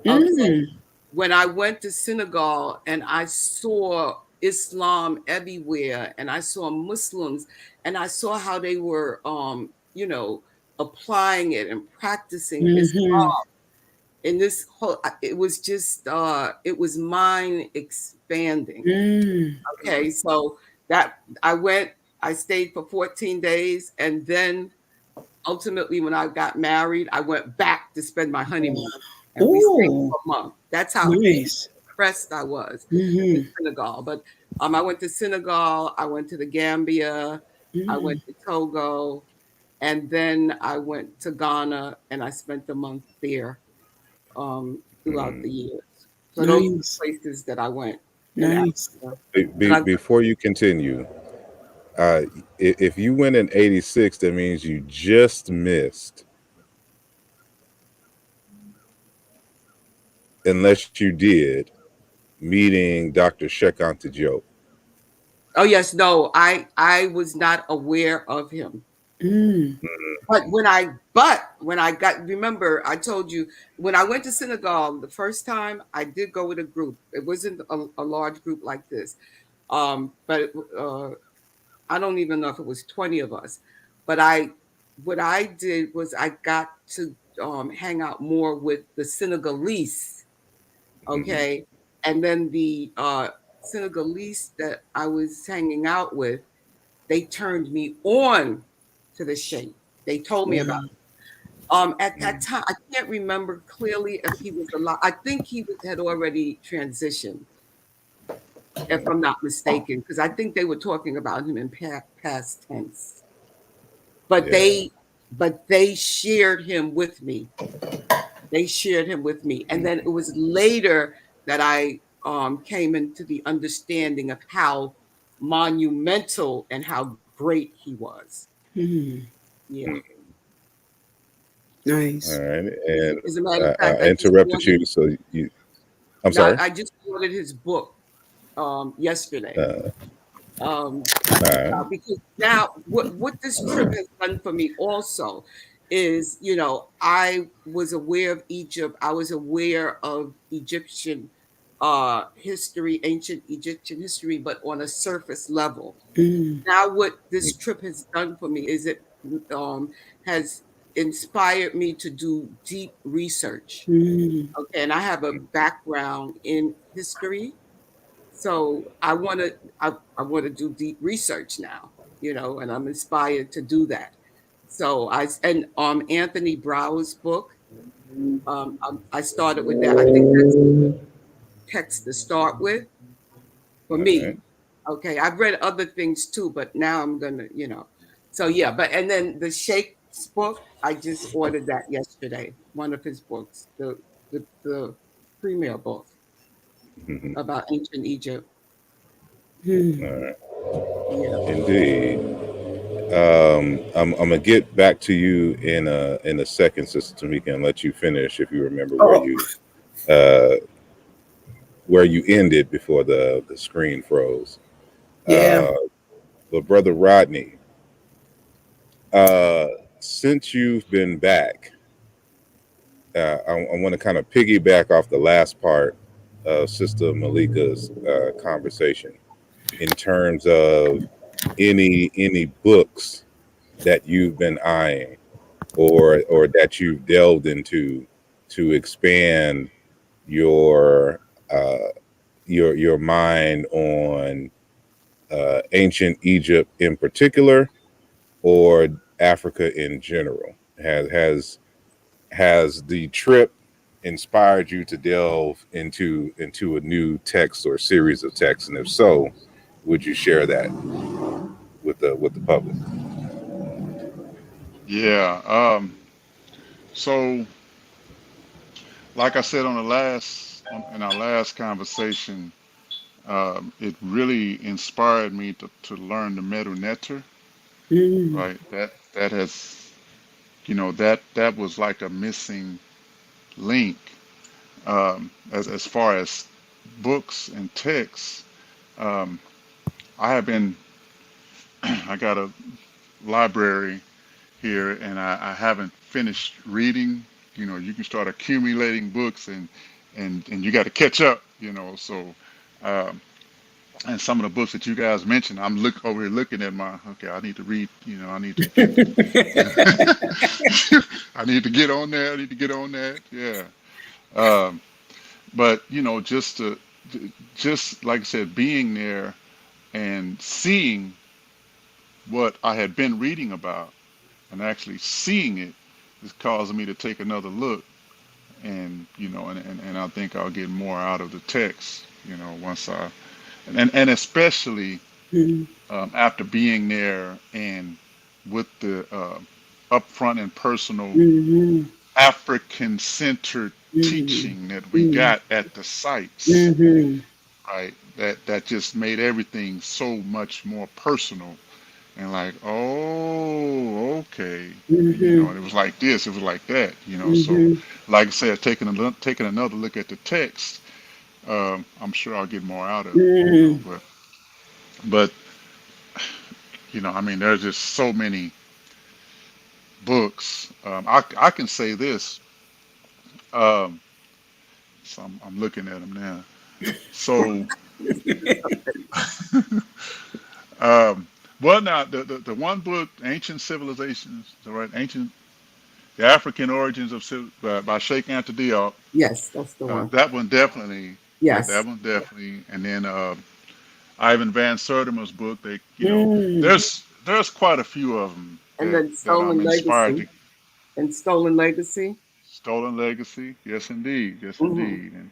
C: Okay. When I went to Senegal and I saw Islam everywhere, and I saw Muslims, and I saw how they were, applying it and practicing Islam. And this whole, it was just, it was mind expanding. Okay. So that I went I stayed for 14 days, and then ultimately, when I got married, I went back to spend my honeymoon, and we stayed
B: Oh,
C: for a month. That's how
B: nice.
C: impressed I was in
B: Mm-hmm.
C: Senegal. But I went to Senegal, I went to the Gambia, I
B: Mm-hmm.
C: went to Togo, and then I went to Ghana, and I spent a month there throughout the years. So those are the
B: Nice.
C: places that I went in
B: Nice.
C: Africa. And I,
A: Before you continue, if you went in '86, that means you just missed, unless you did, meeting Dr. Shekant Joe.
C: oh yes, no, I was not aware of him.
B: Mm.
C: But when I got, remember, I told you when I went to Senegal the first time, I did go with a group. It wasn't a large group like this, but I don't even know if it was 20 of us. But what I did was I got to hang out more with the Senegalese,
A: Mm-hmm.
C: okay, and then the Senegalese that I was hanging out with, they turned me on to the Sheikh. They told me about
B: Wow.
C: at that time, I can't remember clearly if he was alive. I think had already transitioned, if I'm not mistaken, because I think they were talking about him in past tense. But
A: Yeah.
C: they shared him with me. They shared him with me, and then it was later that I came into the understanding of how monumental and how great he was.
B: Mm.
C: Yeah.
A: All
B: Nice.
A: right. And
C: As a matter of
A: I
C: fact, I just
A: interrupted
C: ordered.
A: you, so you. I'm
C: Now
A: sorry.
C: I just ordered his book yesterday.
A: Uh,
C: Um,
A: all right.
C: because now what this trip has done for me also is, I was aware of Egypt. I was aware of Egyptian history, ancient Egyptian history, but on a surface level.
B: Mm.
C: Now, what this trip has done for me is it um, has inspired me to do deep research.
B: Mm.
C: Okay, and I have a background in history, so I want to do deep research now, and I'm inspired to do that. So Anthony Brower's book, I started with that. I think that's text to start with for
A: All
C: me.
A: right.
C: Okay, I've read other things too, but now I'm gonna. So yeah, and then the Sheikh's book, I just ordered that yesterday. One of his books, the premier book
A: Mm-hmm.
C: about ancient Egypt.
B: Mm.
A: All right.
C: Yeah.
A: Indeed. I'm gonna get back to you in a second, Sister Tamika, and let you finish if you remember
B: Oh,
A: uh, where you ended before the screen froze.
B: yeah.
A: Uh, but Brother Rodney, uh, since you've been back, I want to kind of piggyback off the last part of Sister Malika's conversation in terms of any books that you've been eyeing or that you've delved into to expand your uh, your mind on ancient Egypt in particular or Africa in general. Has the trip inspired you to delve into a new text or series of texts, and if so, would you share that with the public?
D: Yeah. So like I said on in our last conversation, it really inspired me to learn the Medu Neter,
B: Mm.
D: right? That has, that was like a missing link, as far as books and texts. Um, I have been, I got a library here, and I haven't finished reading. You can start accumulating books, and you got to catch up. So. Um, and some of the books that you guys mentioned, I'm over here looking at okay, I need to read, I need to get, I need to get on there, I need to get on that, yeah. Um, but, just like I said, being there and seeing what I had been reading about and actually seeing it is causing me to take another look. And and I think I'll get more out of the text, once and especially
B: Mhm.
D: after being there and with the upfront and personal
B: Mhm.
D: African centered
B: Mhm.
D: teaching that we
B: Mhm.
D: got at the sites,
B: Mhm.
D: right? That just made everything so much more personal and like, oh, okay, and
B: Mhm.
D: it was like this, it was like that, So,
B: Mhm.
D: like I said, taking another look at the text, I'm sure I'll get more out of it,
B: Mhm.
D: but I mean, there's just so many books. I can say this. Um, so I'm looking at them now. So, um, well, now the one book, Ancient Civilizations, right? The African Origins of by Sheikh Anta Diop.
C: Yes, that's the one.
D: That one definitely. That
C: Yes.
D: one definitely. And then Ivan Van Sertima's book.
B: Mhm.
D: there's quite a few of them
C: And
D: that
C: then
D: I'm
C: Stolen
D: inspired to.
C: Legacy. And Stolen Legacy.
D: Stolen Legacy, yes indeed, yes
C: Hmm.
D: indeed. And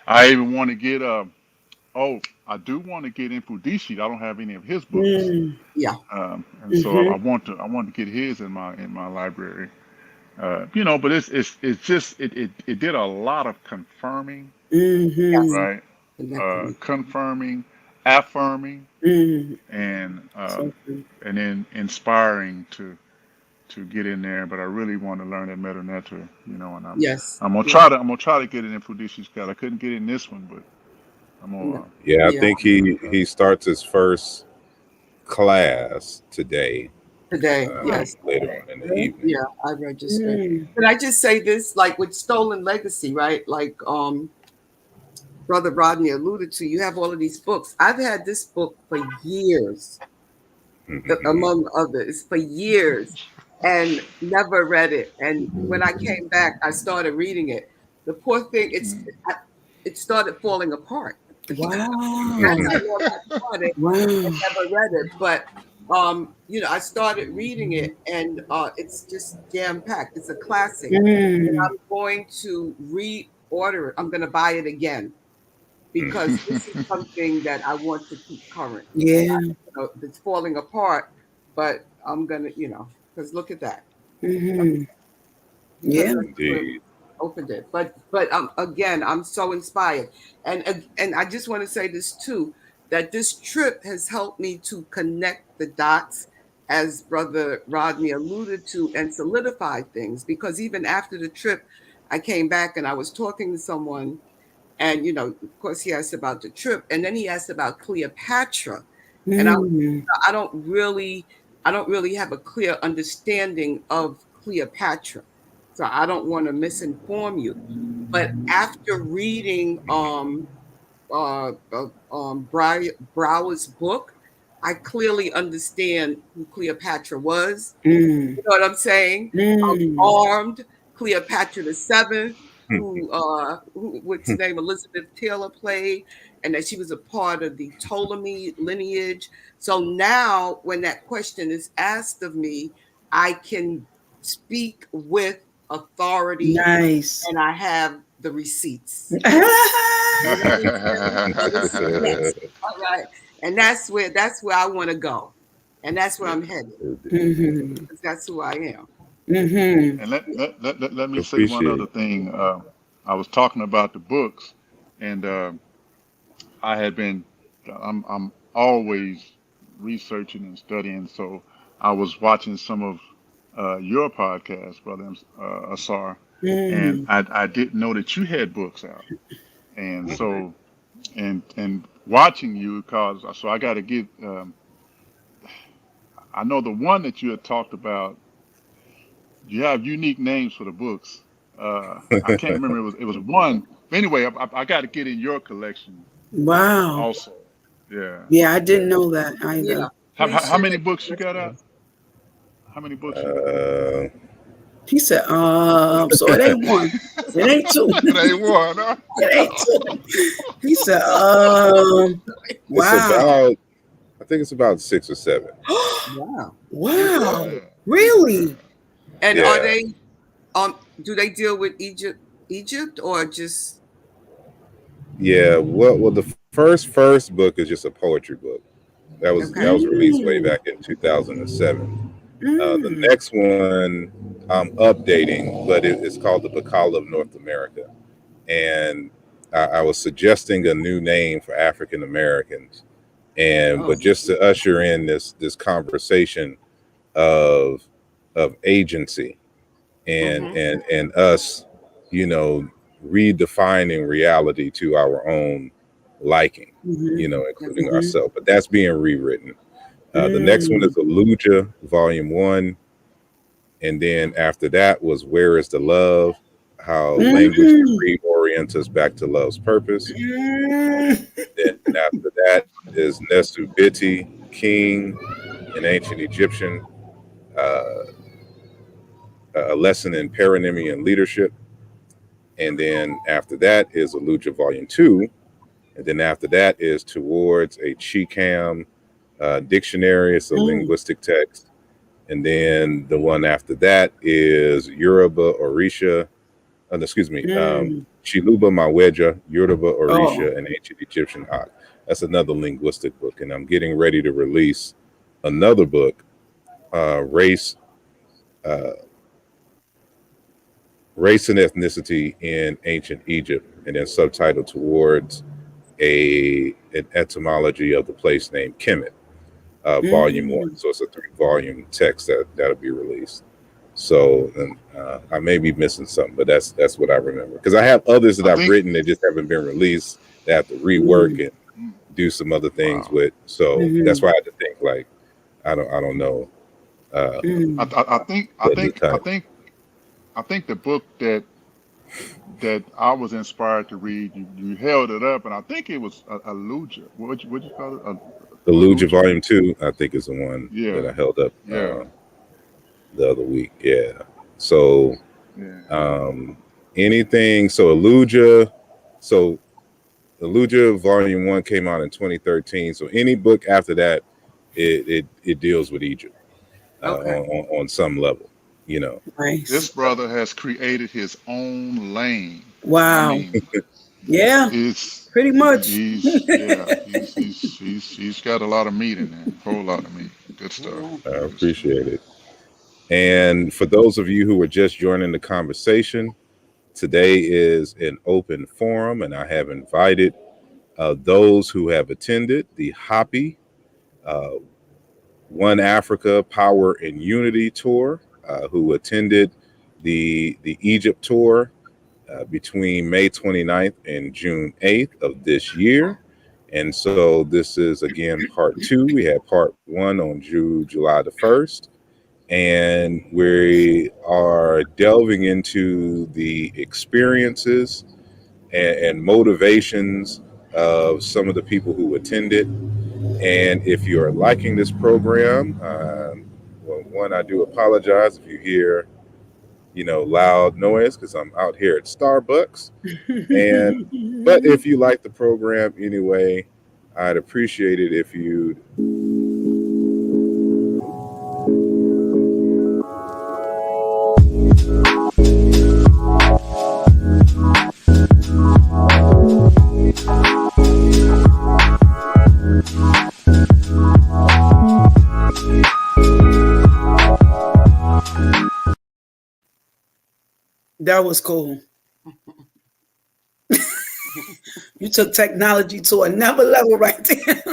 D: I even want to get oh, I do want to get Infudishi. I don't have any of his books,
B: Mhm.
C: Yeah.
D: and so
B: Mhm.
D: I want to get his in my library. But it's just it did a lot of confirming,
C: Yes.
B: Mhm.
D: right?
C: Connecting.
D: Confirming, affirming,
B: Mhm.
D: and
B: So true.
D: then inspiring to get in there. But I really want to learn that Meta Netter, and
C: Yes. Yeah.
D: I'm gonna try to get it in Fudishi's Scott. I couldn't get in this one, but I'm
C: No.
D: gonna
A: Yeah, I
C: Yeah.
A: think he starts his first class today,
C: Today. Yes.
A: later on in the
B: Okay.
A: evening.
C: Yeah. I registered.
B: Mhm.
C: Can I just say this? Like with Stolen Legacy, right? Like Brother Rodney alluded to, you have all of these books. I've had this book for years,
A: Mhm.
C: among others, for years, and never read it. And when I came back, I started reading it. The poor thing, it started falling apart. That's
B: Wow.
C: how long I started and
B: Wow.
C: never read it. But I started reading it, and it's just jam packed. It's a classic, and
B: Mhm.
C: I'm going to reorder it. I'm going to buy it again because this is something that I want to keep current.
B: Yeah.
C: It's falling apart, but I'm gonna, because look at that.
B: Mhm.
C: Because
B: Yeah.
C: I never
A: Indeed.
C: opened it. But again, I'm so inspired, and I just want to say this too, that this trip has helped me to connect the dots, as Brother Rodney alluded to, and solidify things. Because even after the trip, I came back and I was talking to someone, and of course, he asked about the trip, and then he asked about Cleopatra, and
B: Mhm.
C: I don't really, I don't really have a clear understanding of Cleopatra, so I don't want to misinform you. But after reading Brower's book, I clearly understand who Cleopatra was.
B: Mhm.
C: You know what I'm saying?
B: Mhm.
C: Armed Cleopatra the Seventh, who what's her name, Elizabeth Taylor played, and that she was a part of the Ptolemy lineage. So now, when that question is asked of me, I can speak with authority,
B: Nice.
C: and I have the receipts. You know what I'm saying? Yes. All right. And that's where I want to go. And that's where I'm headed.
B: Mhm.
C: Because that's who I am.
B: Mhm.
D: and let me say one
A: Appreciate
D: other
A: it.
D: thing. I was talking about the books, and I had been I'm always researching and studying. So I was watching some of your podcast, brother Asar, and
B: Mhm.
D: I didn't know that you had books out, and so and watching you cause so I got to get. I know the one that you had talked about. You have unique names for the books. I can't remember. It was one. Anyway, I got to get in your collection
B: Wow.
D: also. Yeah,
B: Yeah, I didn't
D: yeah.
B: know that
C: Yeah.
B: either.
C: Please
D: How
C: share
D: many
C: it
D: books you
C: with
D: got
C: us.
D: out? How many books you got?
A: Uh,
B: He said, so it ain't one. It ain't two.
D: It ain't one. Huh?
B: It ain't two. He said,
A: it's
B: wow.
A: about, I think it's about 6 or 7.
C: Wow.
B: Wow.
D: Yeah.
B: Really?
C: And
A: Yeah.
C: are they do they deal with Egypt or just
A: Yeah. Well, the first book is just a poetry book. That
C: okay.
A: was released way back in 2007. The
B: Mm.
A: next one I'm updating, but it's called the Bacall of North America, and I was suggesting a new name for African Americans, and
C: Oh.
A: but just to usher in this conversation of agency and
C: Mm-hmm.
A: and us, you know, redefining reality to our own liking, you
B: Mhm.
A: know, including
C: Okay.
B: Mhm.
A: ourselves. But that's being rewritten. The next one
B: Mm.
A: is Umoja, Volume 1. And then after that was Where is the Love? How language can
B: Mm.
A: reorient us back to love's purpose.
B: Mm.
A: Then after that is Nesu Biti, King, an ancient Egyptian, uh, a lesson in paronymy and leadership. And then after that is Aluja Volume 2. And then after that is Towards a Chicam Dictionary. It's a
B: Mm.
A: linguistic text. And then the one after that is Yoruba Orisha,
B: Mm.
A: Chiluba Maweja, Yoruba
B: Oh.
A: Orisha, and Ancient Egyptian Ak. That's another linguistic book. And I'm getting ready to release another book, Race, uh, Race and Ethnicity in Ancient Egypt, and then subtitled Towards an Etymology of the Place Named Kemet, Volume 1.
B: Mm.
A: So it's a 3-volume text that'll be released. So I may be missing something, but that's what I remember. Because I have others that
D: I
A: I've
D: think.
A: written that just haven't been released. That I have to rework
B: Mm.
A: and
D: Mm,
A: do some other things
D: wow.
A: with. So that's
B: Mhm.
A: why I had to think like I don't know uh,
B: Mm.
D: I think. I
A: the
D: think. I
A: time.
D: think. I think the book that I was inspired to read. You held it up, and I think it was a Luja. What you call it?
A: The
D: A
A: Luja
D: Luja.
A: Volume 2, I think, is the one that
D: Yeah.
A: I held up
D: Yeah.
A: the other week. Yeah. So
D: Yeah.
A: um, anything. So Aluja. So Ujima Volume 1 came out in 2013. So any book after that, it deals with Egypt
C: Okay.
A: on some level, you know.
D: This
B: Nice.
D: brother has created his own lane. I
B: Wow.
D: mean,
B: Yeah.
D: it's
B: Pretty much.
D: he's yeah he's got a lot of meat in there, a whole lot of meat. Good stuff.
C: Yeah.
A: I
D: Good stuff.
A: appreciate it. And for those of you who are just joining the conversation, today is an open forum, and I have invited those who have attended the Hapi uh, One Africa Power and Unity tour, who attended the Egypt tour between May 29th and June 8th of this year. And so this is again part 2. We had part 1 on July the 1st. And we are delving into the experiences and motivations of some of the people who attended. And if you're liking this program, well, one, I do apologize if you hear, loud noise because I'm out here at Starbucks. And but if you like the program anyway, I'd appreciate it if you.
B: That was cool. You took technology to another level right there.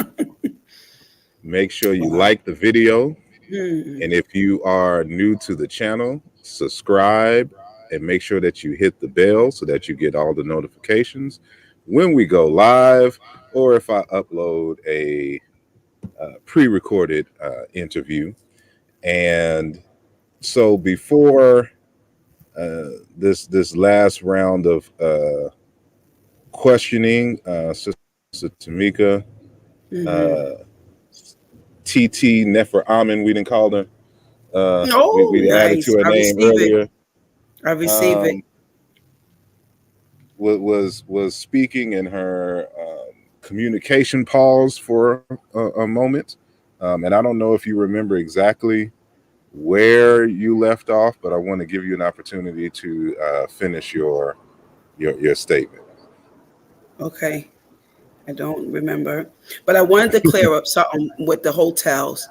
A: Make sure you
B: Wow.
A: like the video.
B: Hmm.
A: And if you are new to the channel, subscribe and make sure that you hit the bell so that you get all the notifications when we go live or if I upload a pre-recorded interview. And so before this last round of questioning, Sister Tamika,
B: Hmm.
A: uh, TT Nefer Amen, we didn't call her.
B: Oh,
A: We added to
B: nice.
A: her
B: I
A: name
B: receive it.
A: earlier.
B: I receive it.
A: Um, was speaking in her communication pause for a moment, And I don't know if you remember exactly where you left off, but I want to give you an opportunity to finish your statement.
B: Okay. I don't remember, but I wanted to clear up something with the hotels,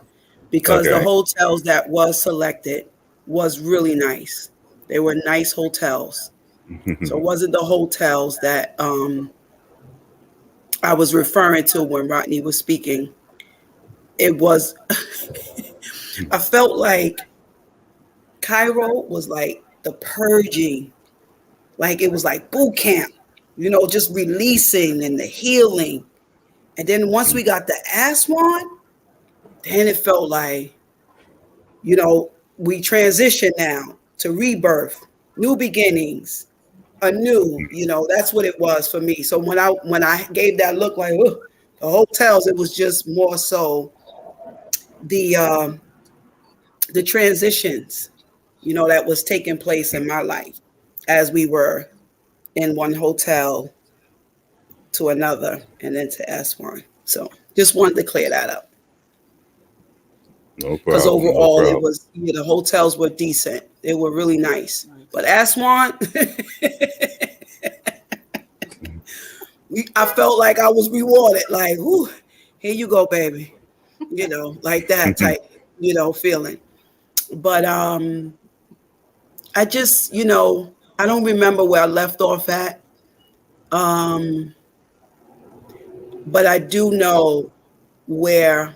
B: because the
A: Okay.
B: hotels that was selected was really nice. They were nice hotels. So it wasn't the hotels that I was referring to when Rodney was speaking. It was, I felt like Cairo was like the purging, like it was like boot camp, just releasing and the healing. And then once we got the Aswan, then it felt like, we transition now to rebirth, new beginnings, anew. That's what it was for me. So when I gave that look like, "Ugh," the hotels, it was just more so the the transitions, that was taking place in my life as we were in one hotel to another and then to S1. So just wanted to clear that up.
A: No
B: Because
A: problem. No
B: overall, it
A: problem.
B: was, the hotels were decent. They were really nice. But Aswan, I felt like I was rewarded. Like, whoo, here you go, baby. Like that type, feeling. But I just, I don't remember where I left off at. But I do know where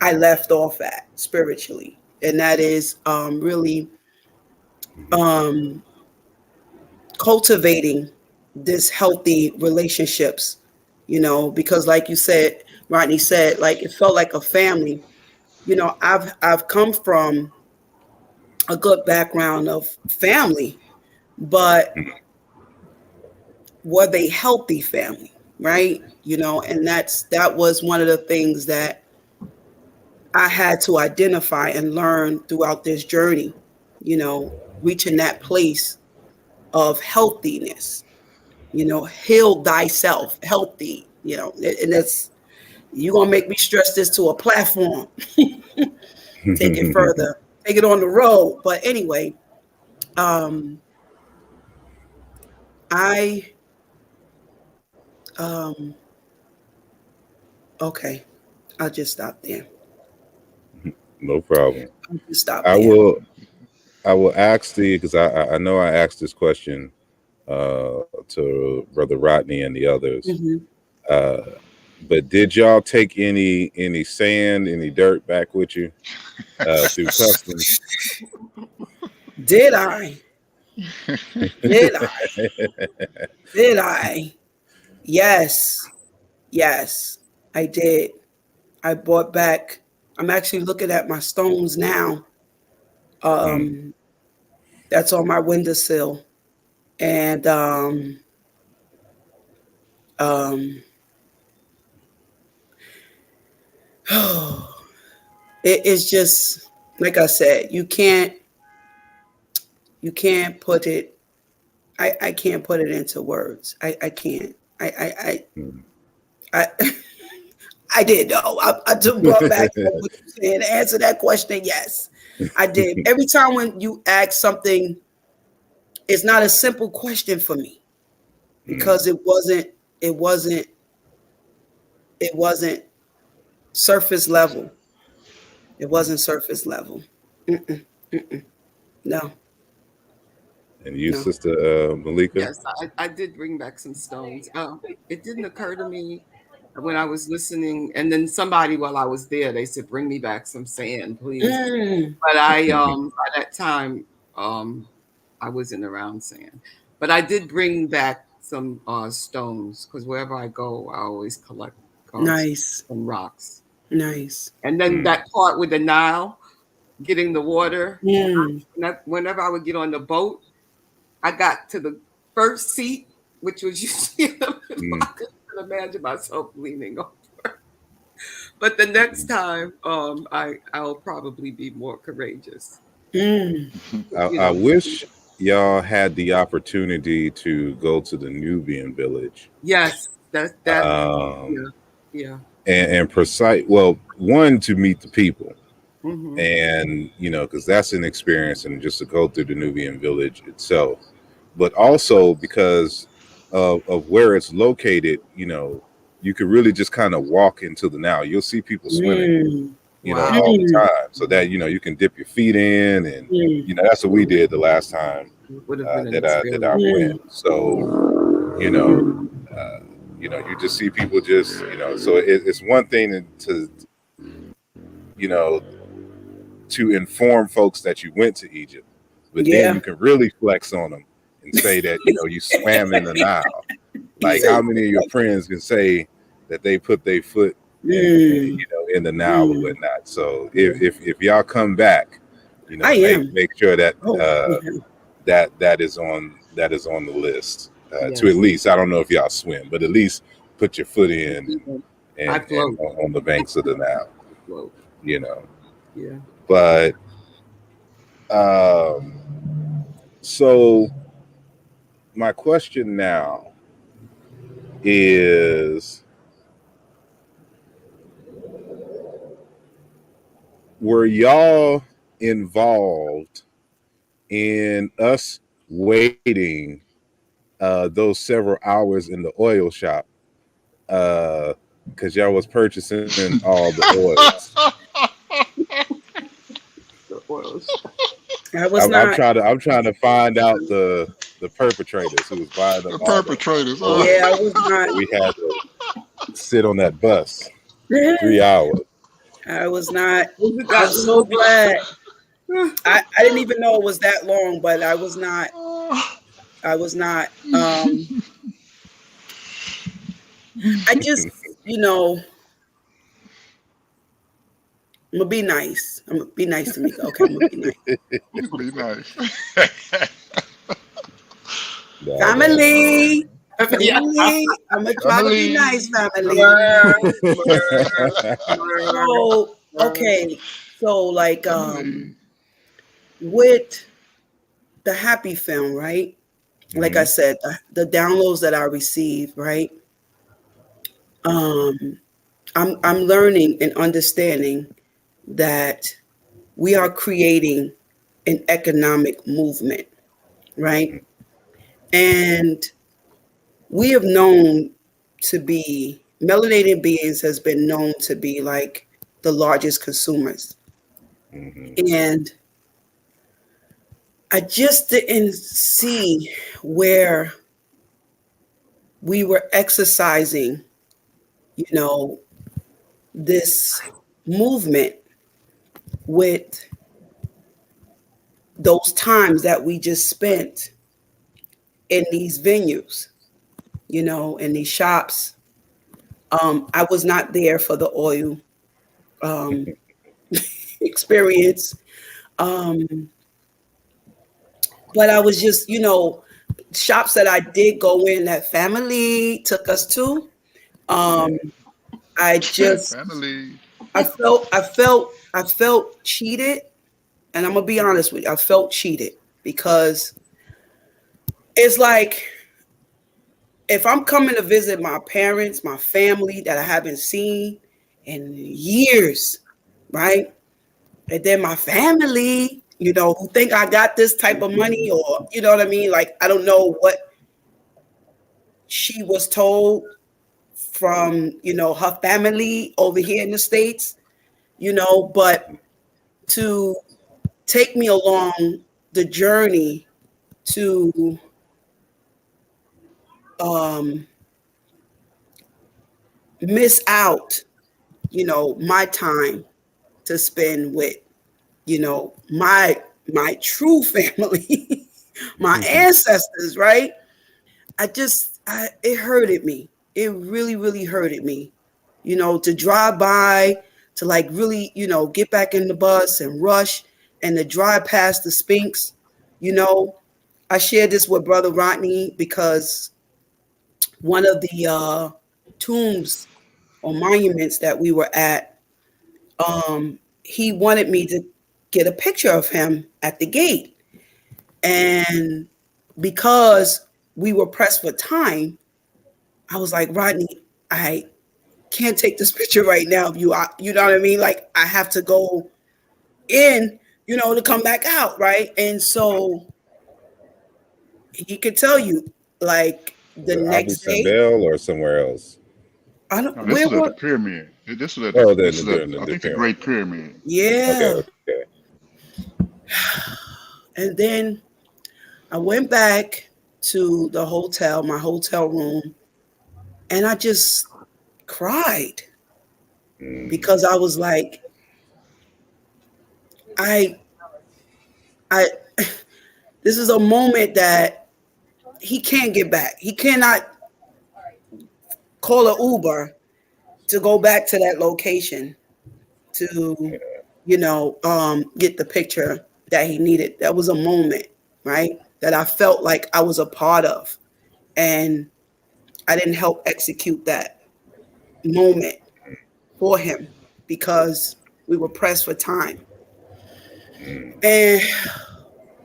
B: I left off at spiritually. And that is really cultivating this healthy relationships, because like you said, Rodney said, like it felt like a family. I've come from a good background of family, but were they healthy family, right? And that was one of the things that I had to identify and learn throughout this journey, reaching that place of healthiness, heal thyself, healthy, and that's, you're going to make me stress this to a platform, take it further, take it on the road. But anyway, I, okay, I'll just stop there.
A: No problem.
B: I'll just stop
A: I
B: there.
A: will. I will ask because I know I asked this question to Brother Rodney and the others.
B: Mhm.
A: But did y'all take any sand, any dirt back with you through customs?
B: Did I? Did I? Did I? Yes. Yes, I did. I bought back. I'm actually looking at my stones now. That's on my windowsill. And um, it is just like I said, you can't put it. I can't put it into words. I can't. I I did though. I just brought back what you said. To answer that question, yes, I did. Every time when you ask something, it's not a simple question for me, because it wasn't surface level. It wasn't surface level. Mm-mm, mm-mm. No,
A: And you,
B: no.
A: Sister Malika?
C: Yes, I did bring back some stones. It didn't occur to me when I was listening, and then somebody while I was there, they said, "Bring me back some sand, please."
B: Mm,
C: But I, by that time, I wasn't around sand. But I did bring back some stones, because wherever I go, I always collect
B: nice,
C: some rocks.
B: nice.
C: And then that part with the Nile, getting the water.
B: Mm,
C: Whenever I would get on the boat, I got to the first seat, which was usually in the middle. I couldn't imagine myself leaning over. But the next time, I'll probably be more courageous.
B: mm.
A: I wish y'all had the opportunity to go to the Nubian village.
C: Yes, that
A: Um,
C: yeah, yeah.
A: and precise. Well, one, to meet the people,
C: Mm-hmm.
A: and because that's an experience, and just to go through the Nubian village itself, but also because of where it's located. You could really just kind of walk into the now. You'll see people swimming,
B: Mm,
C: Wow.
A: all the
B: mm,
A: time, so that you can dip your feet in, and
B: mm,
A: that's what we did the last time
C: It would have been an
A: that I
C: experience.
A: went.
B: mm,
A: So you just see people just So it's one thing you know to inform folks that you went to Egypt, but then
B: yeah.
A: you can really flex on them and say that you swam in the Nile. Like, how
B: Exactly.
A: many of your friends can say that they put their foot
B: Mm,
A: in the Nile or
B: mm.
A: whatnot? So if y'all come back,
B: I am.
A: make sure that
B: Oh, yeah.
A: that is on the list. To at
C: Yes.
A: least, I don't know if y'all swim, but at least put your foot in
C: I
A: and
C: float.
A: on the banks of the Nile.
C: I float.
A: You know,
C: Yeah.
A: but um, so my question now is, were y'all involved in us waiting those several hours in the oil shop because y'all was purchasing all the oils?
C: The oils.
B: I was not.
A: I'm trying to find out the perpetrators who was buying up
D: The
A: all the
D: perpetrators.
A: oil.
B: Yeah, I was not.
A: We had to sit on that bus for 3 hours.
B: I was not.
C: Was it
B: I'm
C: that
B: so glad.
C: long?
B: I didn't even know it was that long, but I was not. I was not. I just, I'm gonna be nice. I'm gonna be nice to Mika. Okay, I'm gonna be nice.
D: Be nice.
A: Nah, nah.
B: Family,
C: Yeah.
B: family. I'm gonna try to be nice,
D: Family.
B: family.
C: Blur,
D: Family.
C: blur, blur,
B: So,
C: blur.
B: okay. So like
D: Family.
B: with the Happy film, right? Like I
A: Mhm.
B: said, the downloads that I received, right? Um, I'm learning and understanding that we are creating an economic movement, right? And we have known to be melanated beings has been known to be like the largest consumers.
A: Mhm.
B: And I just didn't see where we were exercising, you know, this movement with those times that we just spent in these venues, in these shops. I was not there for the oil um, experience, but I was just, shops that I did go in that family took us to. Um, I just,
D: Family.
B: I felt cheated, and I'm gonna be honest with you. I felt cheated because it's like if I'm coming to visit my parents, my family that I haven't seen in years, right? And then my family, who think I got this type of money, or you know what I mean? Like I don't know what she was told from, her family over here in the States, but to take me along the journey to um, miss out, my time to spend with, my true family, my ancestors, right? It hurted me. It really, really hurted me, to drive by, to like really, get back in the bus and rush and to drive past the Sphinx, you know. I shared this with Brother Rodney because one of the tombs or monuments that we were at, he wanted me to get a picture of him at the gate. And because we were pressed for time, I was like, Rodney, can't take this picture right now. You know what I mean? Like I have to go in, to come back out, right? And so he could tell you, like the
A: Abu
B: next day,
A: Simbel or somewhere else?
B: I don't
D: No, this
B: where
D: was at the
B: were
D: pyramid. This was at
A: Oh,
D: this is at
A: during
D: I
A: the
D: think the
A: pyramid.
D: Great Pyramid.
A: Okay,
B: yeah.
A: okay.
B: And then I went back to the hotel, my hotel room, and I just cried because I was like, I I this is a moment that he can't get back. He cannot call an Uber to go back to that location to, get the picture that he needed. That was a moment, right? That I felt like I was a part of. And I didn't help execute that moment for him because we were pressed for time. And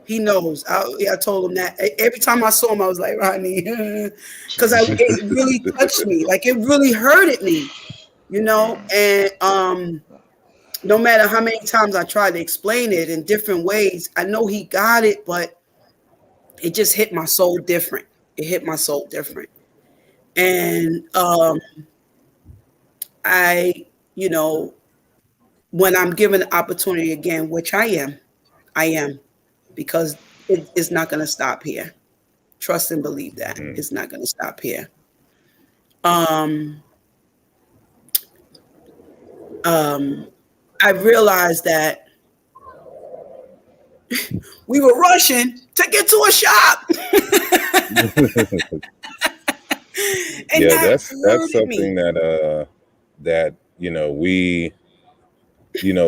B: he knows. I told him that every time I saw him, I was like, Rodney, because it really touched me. Like it really hurted me,
D: Yeah.
B: And no matter how many times I tried to explain it in different ways, I know he got it, but it just hit my soul different. It hit my soul different. And I, when I'm given the opportunity again, which I am, because it's not going to stop here. Trust and believe that it's not going to stop here. Um, I realized that we were rushing to get to a shop, and
A: Yeah,
B: that
A: that's
B: hurted
A: something
B: me.
A: that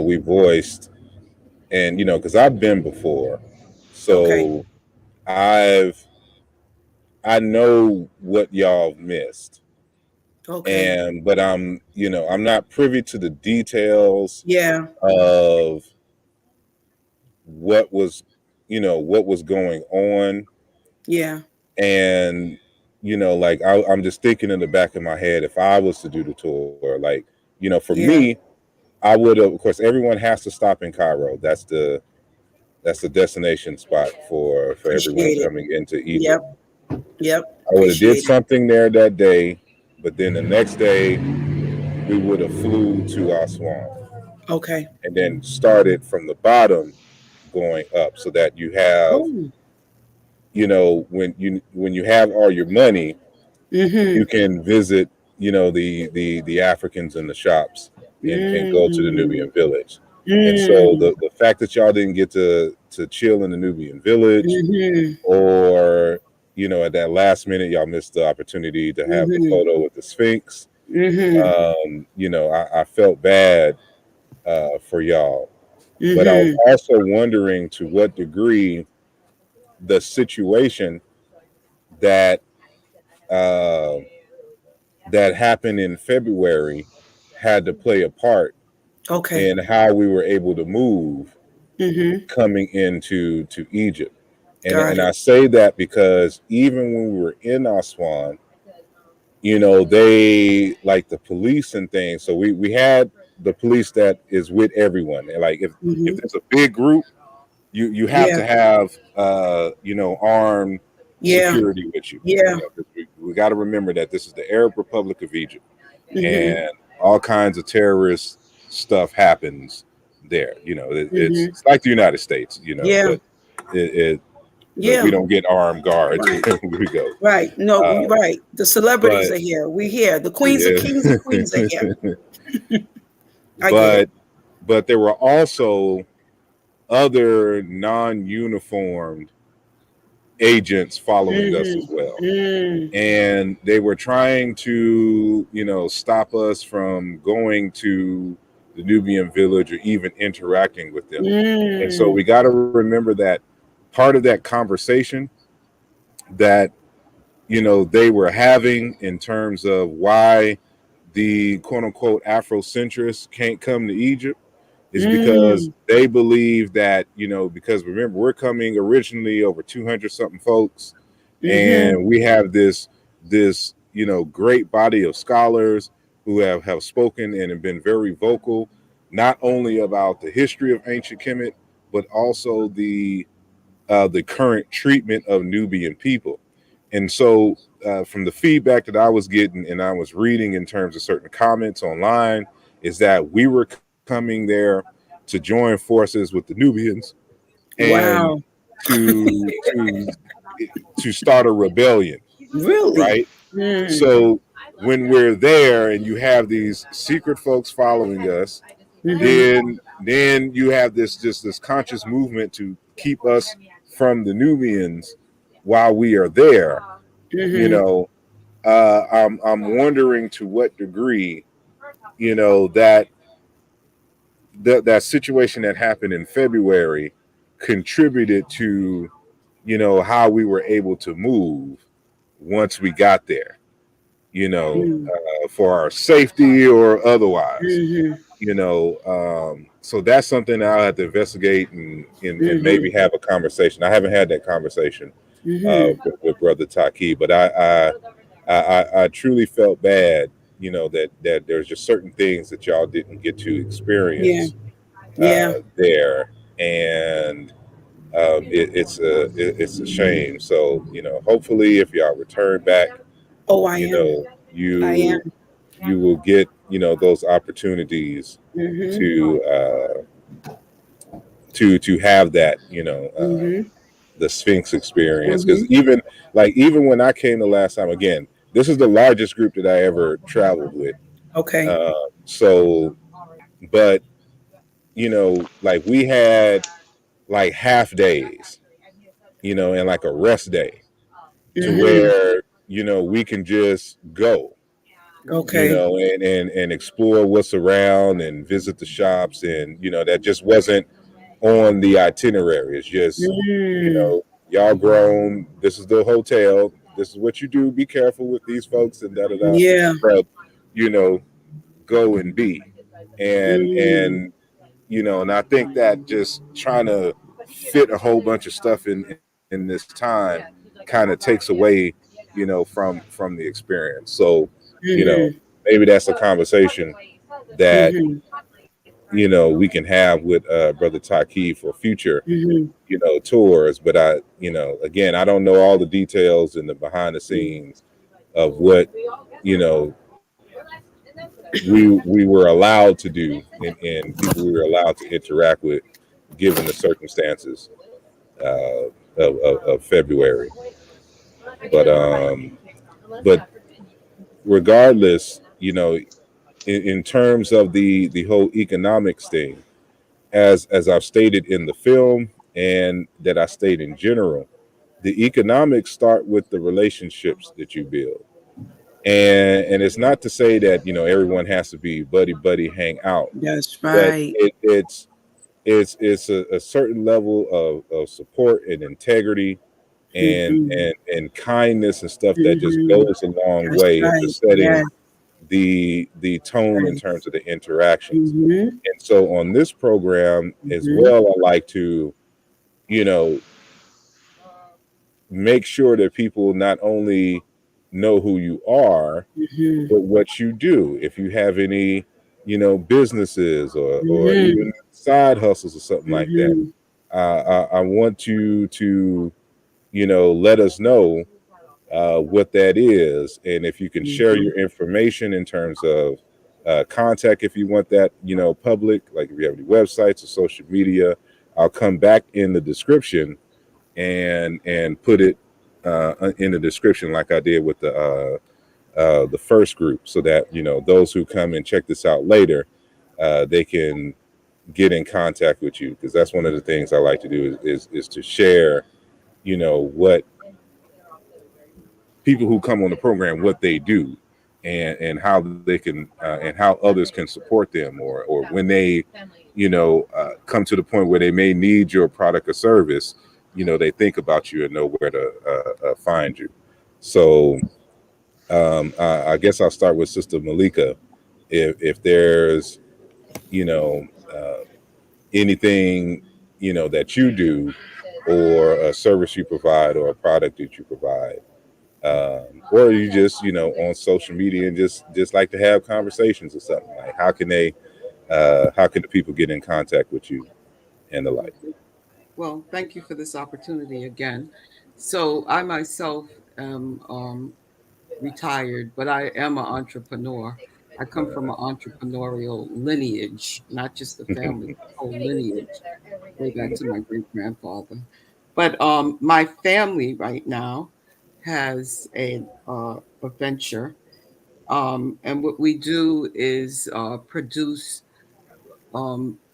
A: we voiced, and because I've been before,
B: Okay,
A: so I know what y'all missed,
B: okay,
A: but I'm not privy to the details
B: yeah,
A: of what was what was going on,
B: yeah,
A: and like I'm just thinking in the back of my head, if I was to do the tour, like for
B: yeah.
A: me, I would have, of course, everyone has to stop in Cairo. That's the destination spot for everyone
B: Appreciate it.
A: coming into
B: Yep,
A: Egypt.
B: yep.
A: I would have did
B: Appreciate it.
A: something there that day, but then the next day we would have flew to Aswan
B: Okay.
A: and then started from the bottom going up, so that you have,
B: Oh.
A: when you have all your money, you
B: Mm-hmm.
A: can visit, the Africans in the shops, and go to the
B: Mm.
A: Nubian village. And so
B: Mm.
A: the fact that y'all didn't get to chill in the Nubian village,
B: Mm-hmm.
A: or at that last minute y'all missed the opportunity to have the
B: Mm-hmm.
A: photo with the Sphinx.
B: Mm-hmm.
A: I felt bad for y'all, but I was
B: Mm-hmm.
A: also wondering to what degree the situation that uh, that happened in February had to play a part
B: Okay.
A: in how we were able to move
B: Mm-hmm.
A: coming into Egypt.
B: Got
A: And
B: it.
A: I say that because even when we were in Aswan, they, like the police and things. So we had the police that is with everyone. And like if
B: Mm-hmm.
A: there's a big group, you have
B: Yeah.
A: to have armed
B: Yeah.
A: security with you.
B: Yeah.
A: 'Cause we got to remember that this is the Arab Republic of Egypt,
B: Mm-hmm.
A: and all kinds of terrorist stuff happens there. It's
B: Mm-hmm.
A: it's like the United States,
B: Yeah.
A: but it but we
B: Yeah.
A: don't get armed guards
B: Right.
A: when we go.
B: Right. No,
A: Uh,
B: right. The celebrities
A: but
B: are here. We here. The queens of
A: yeah,
B: kings and queens are here. I get it.
A: but there were also other non-uniformed agents following us as
B: Mm-hmm.
A: well,
B: Mm.
A: and they were trying to stop us from going to the Nubian village or even interacting with them. And so
B: Mm.
A: we got to remember that part of that conversation that they were having in terms of why the quote unquote Afrocentrists can't come to Egypt is because
B: Mm.
A: they believe that, because remember, we're coming originally over 200 something folks,
B: Mm-hmm.
A: and we have this great body of scholars. who have spoken and have been very vocal, not only about the history of ancient Kemet, but also the current treatment of Nubian people. And so, from the feedback that I was getting and I was reading in terms of certain comments online, is that we were coming there to join forces with the Nubians and
B: Wow.
A: to start a rebellion,
B: Really?
A: right?
B: Mm.
A: So when we're there and you have these secret folks following us,
B: Mm-hmm.
A: then you have this conscious movement to keep us from the Nubians while we are there. You
B: Mm-hmm.
A: know, I'm wondering to what degree, you know, that situation that happened in February contributed to, you know, how we were able to move once we got there, you know,
B: Mm-hmm.
A: for our safety or otherwise,
B: Mm-hmm.
A: you know. So that's something that I'll have to investigate and maybe have a conversation. I haven't had that conversation
B: Mm-hmm.
A: with Brother Taki, but I truly felt bad, you know, that there's just certain things that y'all didn't get to
B: Yeah.
A: experience
B: Yeah.
A: there, and it's a shame. So, you know, hopefully, if y'all return back,
B: Oh, I
A: you
B: am.
A: know,
B: I
A: you
B: am.
A: you will get, you know, those opportunities
B: Mm-hmm.
A: to to have that, you know,
B: Mm-hmm.
A: the Sphinx experience. Because
B: Mm-hmm.
A: even when I came the last time, again, this is the largest group that I ever traveled with.
B: Okay.
A: So, but you know, like we had like half days, you know, and like a rest day to
B: Mm-hmm.
A: where, you know, we can just go, you
B: Okay.
A: know, and explore what's around and visit the shops, and you know, that just wasn't on the itinerary. It's just, you
B: Mm.
A: know, y'all grown, this is the hotel, this is what you do, be careful with these folks and da da da,
B: Yeah.
A: but you know, go and be,
B: Mm.
A: and you know, and I think that just trying to fit a whole bunch of stuff in this time kind of takes away, you know, from the experience. So, you know,
B: Mm-hmm.
A: maybe that's a conversation that,
B: Mm-hmm.
A: you know, we can have with Brother Taki for future,
B: Mm-hmm.
A: you know, tours. But I, you know, again, I don't know all the details and the behind the scenes of what, you know, we were allowed to do, and people we were allowed to interact with given the circumstances of February. But but regardless, you know, in terms of the whole economics thing, as I've stated in the film and that I state in general, the economics start with the relationships that you build. And it's not to say that, you know, everyone has to be buddy buddy hang out,
B: That's
A: but
B: right.
A: it's a certain level of support and integrity
B: Mm-hmm.
A: and kindness and stuff that just
B: Mm-hmm.
A: goes a long
B: That's
A: way into
B: right.
A: setting
B: Yes.
A: the tone in
B: Yes.
A: terms of the interactions.
B: Mm-hmm.
A: And so on this program as
B: Mm-hmm.
A: well, I like to, you know, make sure that people not only know who you are,
B: Mm-hmm.
A: but what you do. If you have any, you know, businesses or
B: Mm-hmm.
A: even side hustles or something like that,
B: Mm-hmm.
A: I want you to, you know, let us know what that is, and if you can share
B: Mm-hmm.
A: your information in terms of contact, if you want that, you know, public, like if you have any websites or social media, I'll come back in the description and put it in the description like I did with the first group, so that, you know, those who come and check this out later, they can get in contact with you, because that's one of the things I like to do is to share, you know, what people who come on the program, what they do, and how they can and how others can support them, or when they, you know, come to the point where they may need your product or service, you know, they think about you and know where to find you. So I guess I'll start with Sister Malika. If there's, you know, anything, you know, that you do, or a service you provide, or a product that you provide, or you just on social media and just like to have conversations or something. Like how can the people get in contact with you and the like?
C: Well, thank you for this opportunity again. So I myself am retired, but I am an entrepreneur. I come from an entrepreneurial lineage, not just the family, but whole lineage, way back to my great grandfather. But my family right now has a venture, and what we do is produce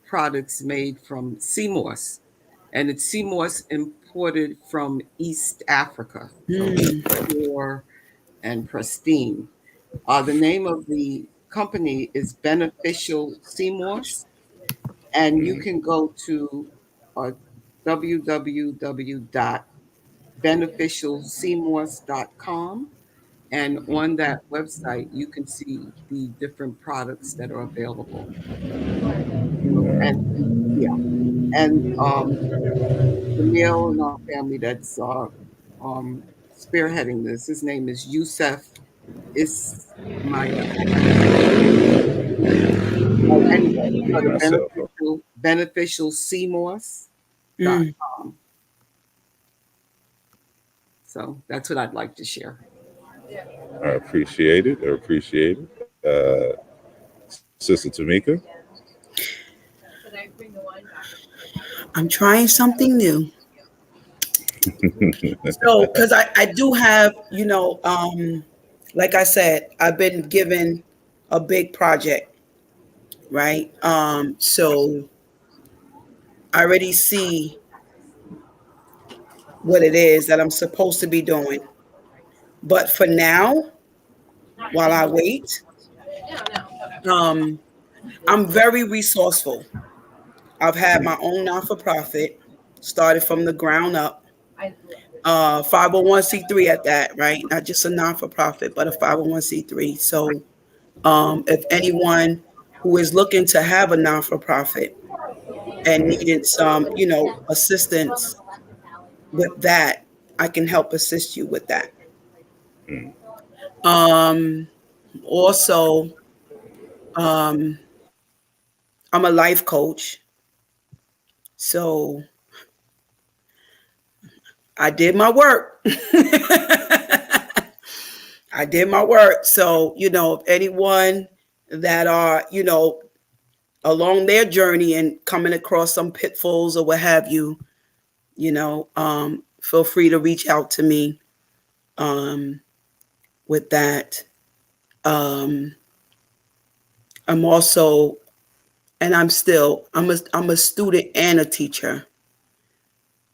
C: products made from sea moss, and it's sea moss imported from East Africa, so it's pure and pristine. The name of the company is Beneficial Sea Moss, and you can go to uh, www.beneficialseamorse.com, and on that website you can see the different products that are available. And yeah, and the male in our family that's um, spearheading this, his name is Yusef Ismail. But anyway, go to
A: Myself,
C: beneficialseamorse.com. So that's what I'd like to share.
A: I appreciate it. I appreciate it. Sister Tamika.
B: I'm trying something new. So, because I do have, like I said, I've been given a big project, right? So I already see what it is that I'm supposed to be doing. But for now, while I wait, um, I'm very resourceful. I've had my own non-for-profit, started from the ground up. 501c3 at that, right? Not just a non-for-profit, but a 501c3. So if anyone who is looking to have a non-for-profit and needed some, assistance with that, I can help assist you with that. Um, Also, um, I'm a life coach. So I did my work. I did my work. So, if anyone that are, along their journey and coming across some pitfalls or what have you, feel free to reach out to me with that. Um, I'm also, and I'm a student and a teacher,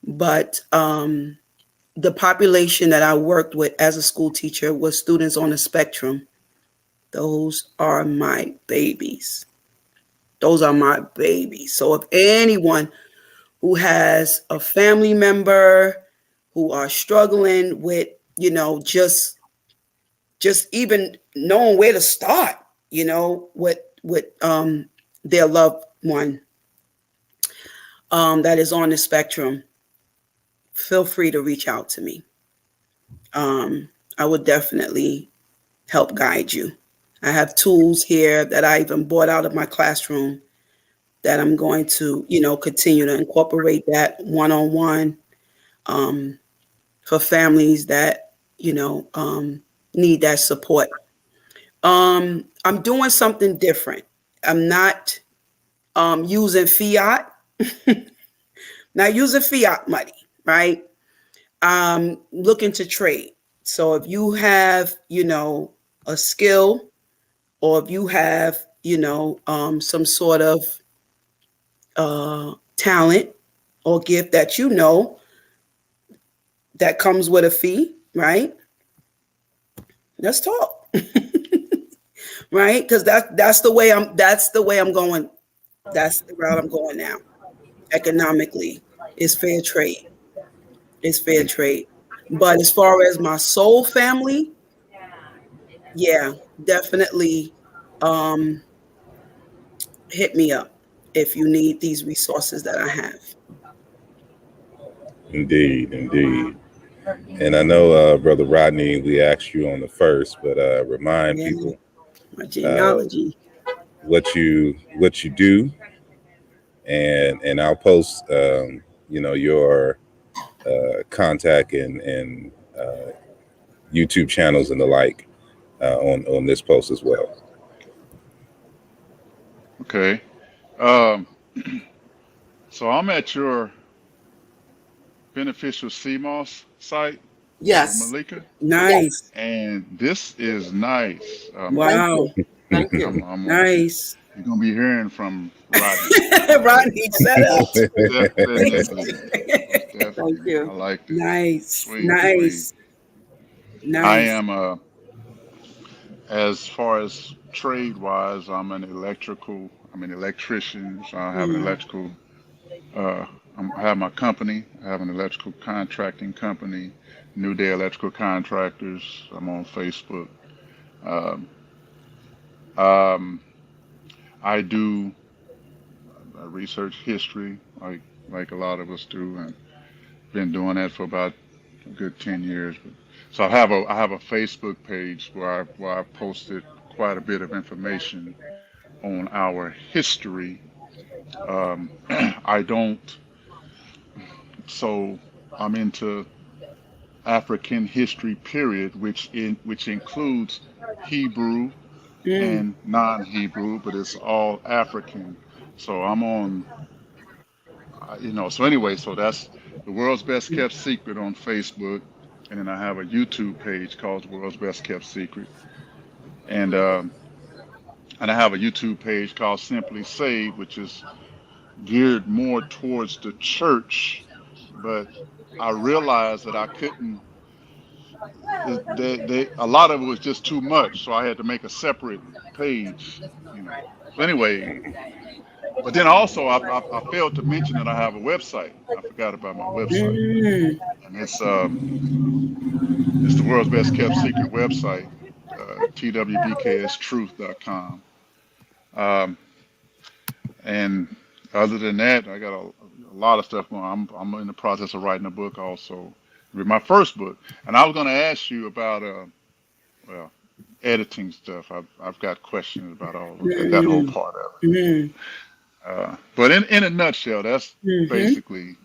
B: but the population that I worked with as a school teacher was students on the spectrum. Those are my babies. Those are my babies. So if anyone who has a family member who are struggling with, just even knowing where to start, with their loved one that is on the spectrum, feel free to reach out to me. I would definitely help guide you. I have tools here that I even bought out of my classroom that I'm going to, continue to incorporate that one-on-one for families that, need that support. I'm doing something different. I'm not using fiat, not using fiat money, right? I'm looking to trade. So if you have, a skill, or if you have, some sort of talent or gift that that comes with a fee, right? Let's talk. Right? Because that's the way I'm going. That's the route I'm going now. Economically, it's fair trade. It's fair trade. But as far as my soul family, yeah, definitely um, hit me up if you need these resources that I have.
A: Indeed, indeed. And I know, Brother Rodney, we asked you on the first, but remind
B: Yeah,
A: people
B: my genealogy.
A: what you do, and I'll post your contact and YouTube channels and the like on this post as well.
D: Okay. Um, so I'm at your beneficial CMOS site,
C: Yes.
D: Malika,
C: Yes.
B: Nice.
D: and this is nice.
C: Thank
B: Wow.
C: you. Thank you.
B: Nice.
D: You're gonna be hearing from Rodney.
B: Rodney, shut up.
D: Definitely, most
C: Thank
D: definitely. I
C: you.
D: like this.
B: Nice.
D: Sweet, sweet.
B: Nice.
D: I
B: Nice.
D: am as far as trade wise, I'm an electrician, so I have an
B: Mm.
D: electrical uh I have my company. I have an electrical contracting company, New Day Electrical Contractors. I'm on Facebook. Um, um, I do research history like a lot of us do, and been doing that for about a good 10 years. So I have a Facebook page where I posted quite a bit of information on our history. I don't so I'm into African history period, which includes Hebrew
B: Mm.
D: and non-Hebrew, but it's all African. So I'm on, so anyway, so that's the world's best kept secret on Facebook, and then I have a YouTube page called the world's best kept secret, and um, and I have a YouTube page called Simply Saved, which is geared more towards the church, but I realized that I couldn't. A lot of it was just too much, so I had to make a separate page. So anyway, but then also I failed to mention that I have a website. I forgot about my website,
B: Mm.
D: and it's the world's best kept secret website, twbkstruth.com. Um, and other than that, I got a lot of stuff going on. I'm in the process of writing a book also, my first book. And I was going to ask you about well, editing stuff. I've got questions about all of that whole
B: Mm.
D: part of it.
B: Mm.
D: But in a nutshell, that's
B: Mm-hmm.
D: basically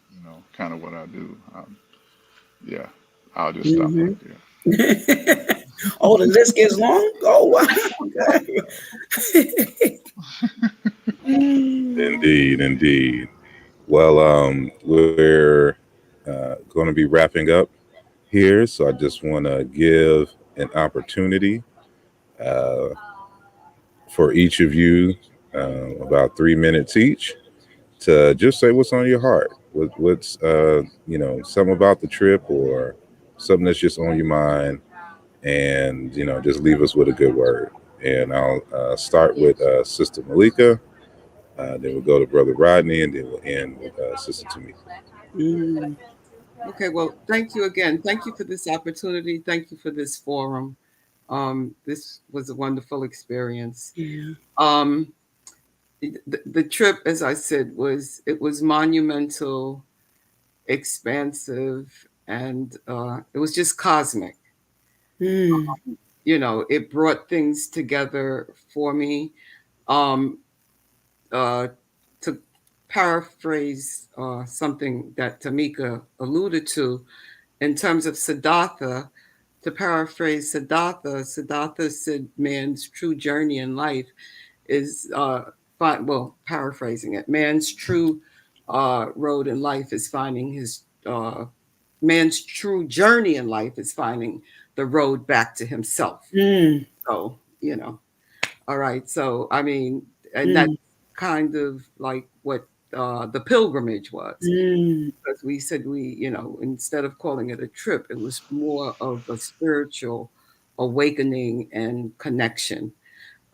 D: kind of what I do. Yeah, I'll just stop
B: Mm-hmm.
D: right there.
B: Oh, the list gets long. Oh, wow.
A: Indeed, indeed. Well, we're going to be wrapping up here, so I just want to give an opportunity uh, for each of you, about 3 minutes each, to just say what's on your heart. What's something about the trip or something that's just on your mind, and just leave us with a good word. And I'll start with Sister Malika. Then we'll go to Brother Rodney, and then we'll end with Sister Tamika.
B: Mm.
C: Okay, well, thank you again. Thank you for this opportunity. Thank you for this forum. This was a wonderful experience.
B: Yeah.
C: Um, the trip, as I said, was monumental, expansive, and it was just cosmic.
B: Mm.
C: It brought things together for me. Um, uh, to paraphrase something that Tamika alluded to in terms of Siddhartha, to paraphrase Siddhartha said man's true journey in life is, paraphrasing it, man's true road in life is finding man's true journey in life is finding the road back to himself.
B: Mm.
C: So, all right. So, I mean, and that's
B: Mm.
C: kind of like what the pilgrimage was.
B: Mm.
C: Because we said instead of calling it a trip, it was more of a spiritual awakening and connection.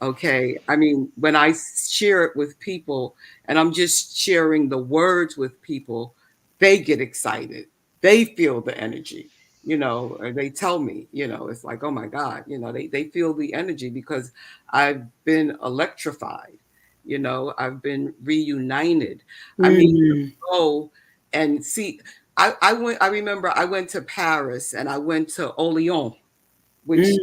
C: Okay. I mean, when I share it with people and I'm just sharing the words with people, they get excited. They feel the energy, or they tell me, it's like, oh my God, they feel the energy because I've been electrified, I've been reunited. I mean,
B: Mm.
C: go and see. I remember I went to Paris and I went to Orléans, which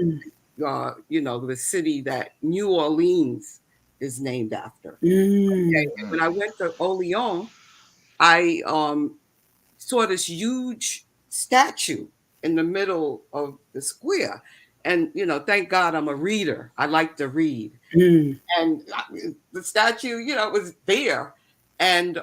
C: the city that New Orleans is named after. Okay. And when I went to Orléans, I saw this huge statue in the middle of the square. And, thank God I'm a reader. I like to read. And the statue, was there. And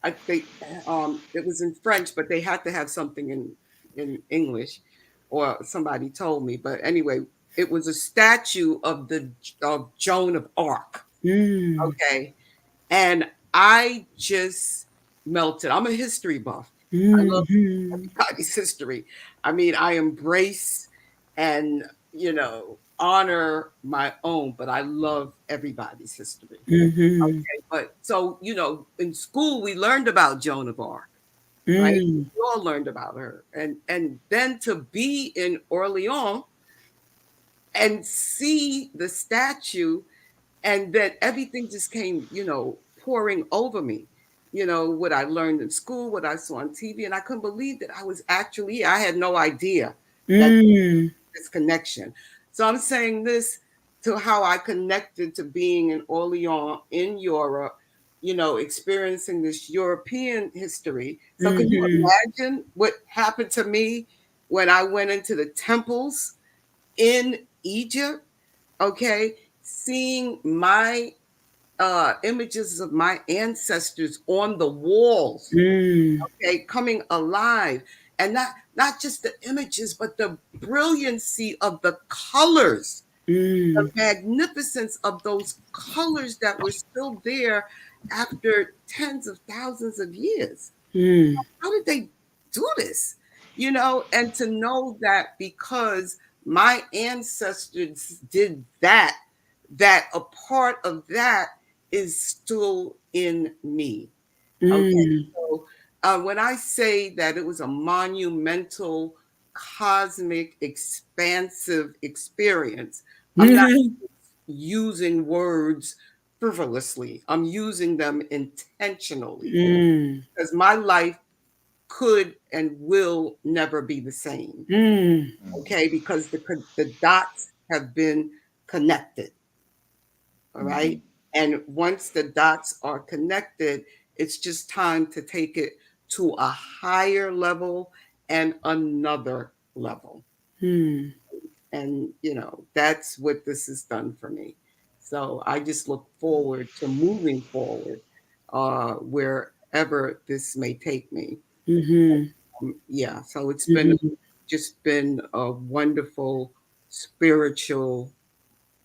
C: I think it was in French, but they had to have something in English, or somebody told me. But anyway, it was a statue of Joan of Arc. Okay. And I just melted. I'm a history buff. I love everybody's history. I mean, I embrace and, honor my own, but I love everybody's history. Okay. But so, in school, we learned about Joan of Arc, right? We all learned about her. And then to be in Orleans and see the statue, and then everything just came, pouring over me. What I learned in school, what I saw on TV, and I couldn't believe that I was actually, I had no idea that this connection. So I'm saying this to how I connected to being in Orleans in Europe, experiencing this European history. So can you imagine what happened to me when I went into the temples in Egypt? Okay, seeing my images of my ancestors on the walls, okay, coming alive, and not just the images, but the brilliancy of the colors, the magnificence of those colors that were still there after tens of thousands of years. How did they do this? And to know that because my ancestors did that a part of that is still in me. Okay. So when I say that it was a monumental, cosmic, expansive experience, I'm not using words frivolously. I'm using them intentionally because my life could and will never be the same. Okay, because the dots have been connected. All right. And once the dots are connected, it's just time to take it to a higher level and another level. And, that's what this has done for me. So I just look forward to moving forward wherever this may take me. Yeah. So it's been a wonderful spiritual,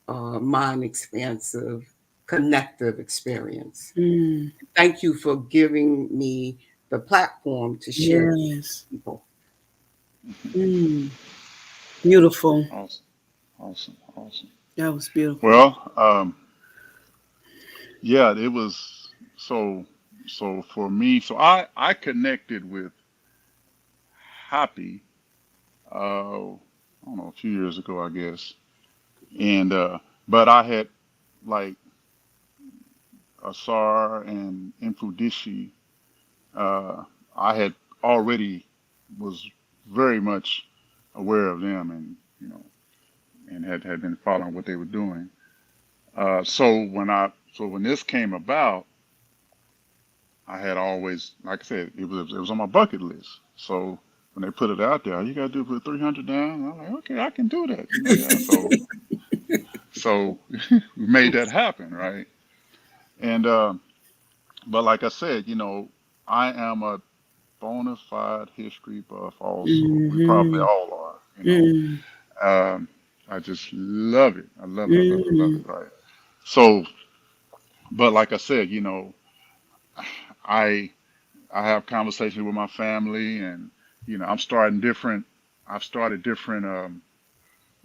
C: mind expansive, connective experience. Thank you for giving me the platform to share with people.
B: Beautiful.
D: Awesome.
B: That was beautiful.
D: Well, yeah, it was so for me. So I connected with Hapi, I don't know, a few years ago, I guess, and but I had like Asar and Infudishi. I had already was very much aware of them, and and had been following what they were doing. So when this came about, I had always, like I said, it was on my bucket list. So when they put it out there, all you gotta do is put 300 down. I'm like, okay, I can do that. Yeah. So we made that happen, right? And but like I said, I am a bona fide history buff. Also, we probably all are. I just love it. I love it. Right. So, but like I said, I I have conversations with my family, and I'm starting different. I've started different.